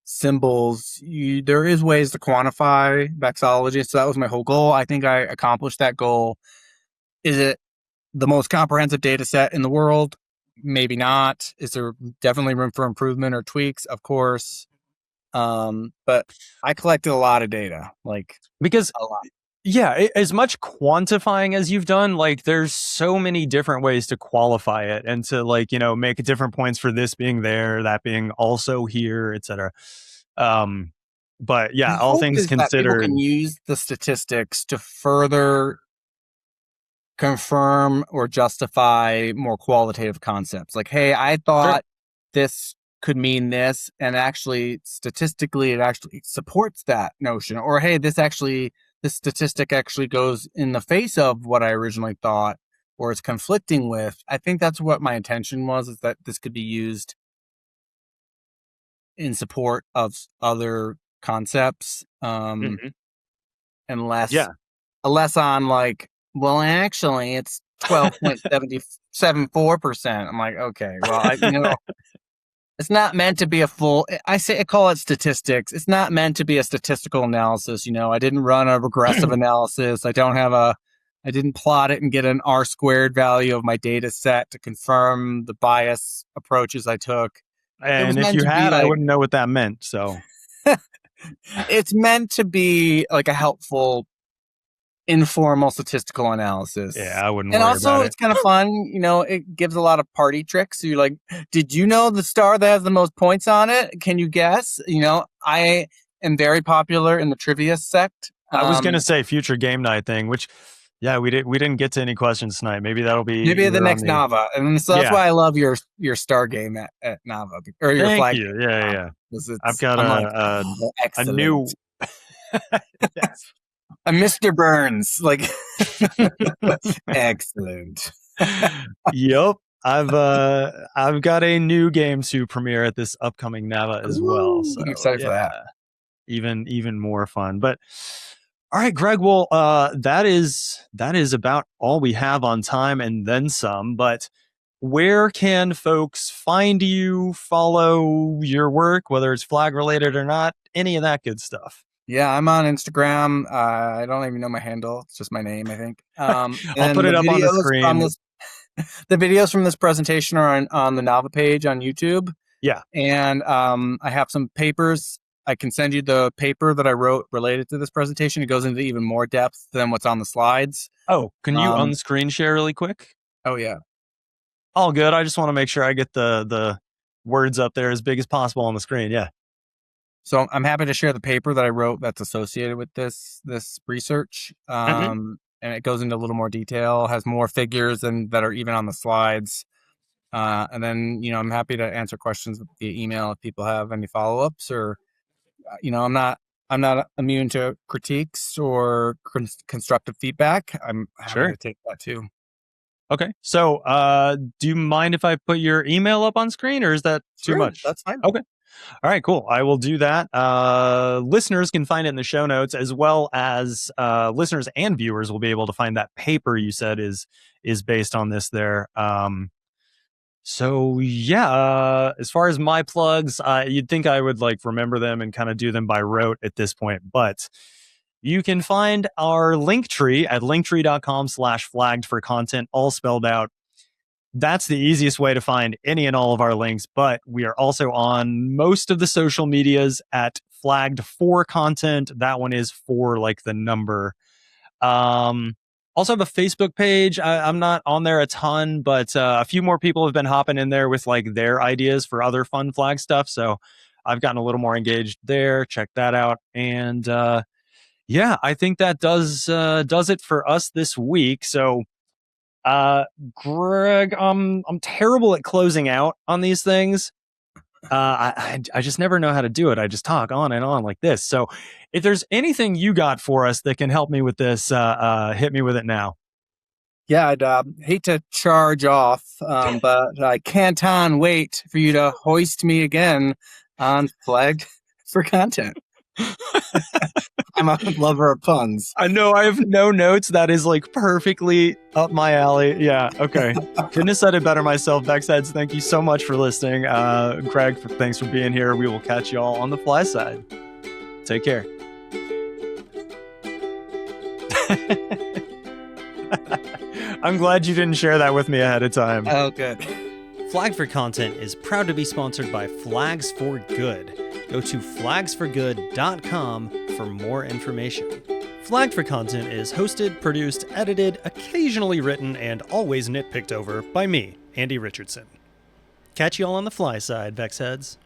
symbols. There is ways to quantify vexillology. So that was my whole goal. I think I accomplished that goal. Is it the most comprehensive data set in the world? Maybe not. Is there definitely room for improvement or tweaks? Of course. But I collected a lot of data, because a lot. Yeah, as much quantifying as you've done, like there's so many different ways to qualify it and to make different points for this being there, that being also here, etc. But yeah, all things considered, people can use the statistics to further confirm or justify more qualitative concepts. Like, hey, I thought this could mean this, and actually statistically it actually supports that notion. Or hey, this statistic actually goes in the face of what I originally thought, or it's conflicting with. I think that's what my intention was, is that this could be used in support of other concepts, and less on like, well, actually it's 12.774%. I'm like, okay, well, it's not meant to be a full, I call it statistics. It's not meant to be a statistical analysis. I didn't run a regressive analysis. I didn't plot it and get an R-squared value of my data set to confirm the bias approaches I took. And if you had, I wouldn't know what that meant. So it's meant to be like a helpful, informal statistical analysis. Yeah, I wouldn't. And also, it's kind of fun. It gives a lot of party tricks. So you're like, did you know the star that has the most points on it? Can you guess? I am very popular in the trivia sect. I was gonna say future game night thing, which, yeah, we didn't get to any questions tonight. Maybe that'll be the next Nava, and so that's why I love your star game at Nava, or your Thank flag. You. Yeah. I've got a new. Yes. A Mr. Burns, excellent. Yep, I've got a new game to premiere at this upcoming Nava as well. So I'm excited for that. Even more fun. But all right, Greg. Well, that is about all we have on time and then some. But where can folks find you, follow your work, whether it's flag related or not, any of that good stuff? Yeah, I'm on Instagram. I don't even know my handle. It's just my name, I think. I'll put it up on the screen. The videos from this presentation are on the Nava page on YouTube. Yeah. And I have some papers. I can send you the paper that I wrote related to this presentation. It goes into even more depth than what's on the slides. Oh, can you on-screen share really quick? Oh, yeah. All good. I just want to make sure I get the words up there as big as possible on the screen. Yeah. So I'm happy to share the paper that I wrote that's associated with this research. And it goes into a little more detail, has more figures that are even on the slides. And then, I'm happy to answer questions via email if people have any follow-ups, or, I'm not immune to critiques or constructive feedback. I'm happy to take that too. Okay. So, do you mind if I put your email up on screen, or is that too much? That's fine. Okay. All right, cool. I will do that. Listeners can find it in the show notes, as well as listeners and viewers will be able to find that paper you said is based on this there. So yeah, as far as my plugs, you'd think I would remember them and kind of do them by rote at this point, but you can find our link tree at linktree.com/flagged for content, all spelled out. That's the easiest way to find any and all of our links, but we are also on most of the social medias at flagged for content. That one is for the number. Also have a Facebook page. I'm not on there a ton, but a few more people have been hopping in there with their ideas for other fun flag stuff. So I've gotten a little more engaged there. Check that out. And Yeah, I think that does it for us this week. So, Greg, I'm terrible at closing out on these things. I just never know how to do it. I just talk on and on like this. So, if there's anything you got for us that can help me with this, hit me with it now. Yeah, I'd hate to charge off, but I can't wait for you to hoist me again on Flagged for Content. I'm a lover of puns. I know I have no notes. That is like perfectly up my alley. Yeah. Okay. Couldn't have said it better myself. VexHeads, thank you so much for listening. Craig, thanks for being here. We will catch you all on the fly side. Take care. I'm glad you didn't share that with me ahead of time. Oh, good. Flagged for Content is proud to be sponsored by Flags for Good. Go to flagsforgood.com for more information. Flagged for Content is hosted, produced, edited, occasionally written, and always nitpicked over by me, Andy Richardson. Catch you all on the fly side, VexHeads.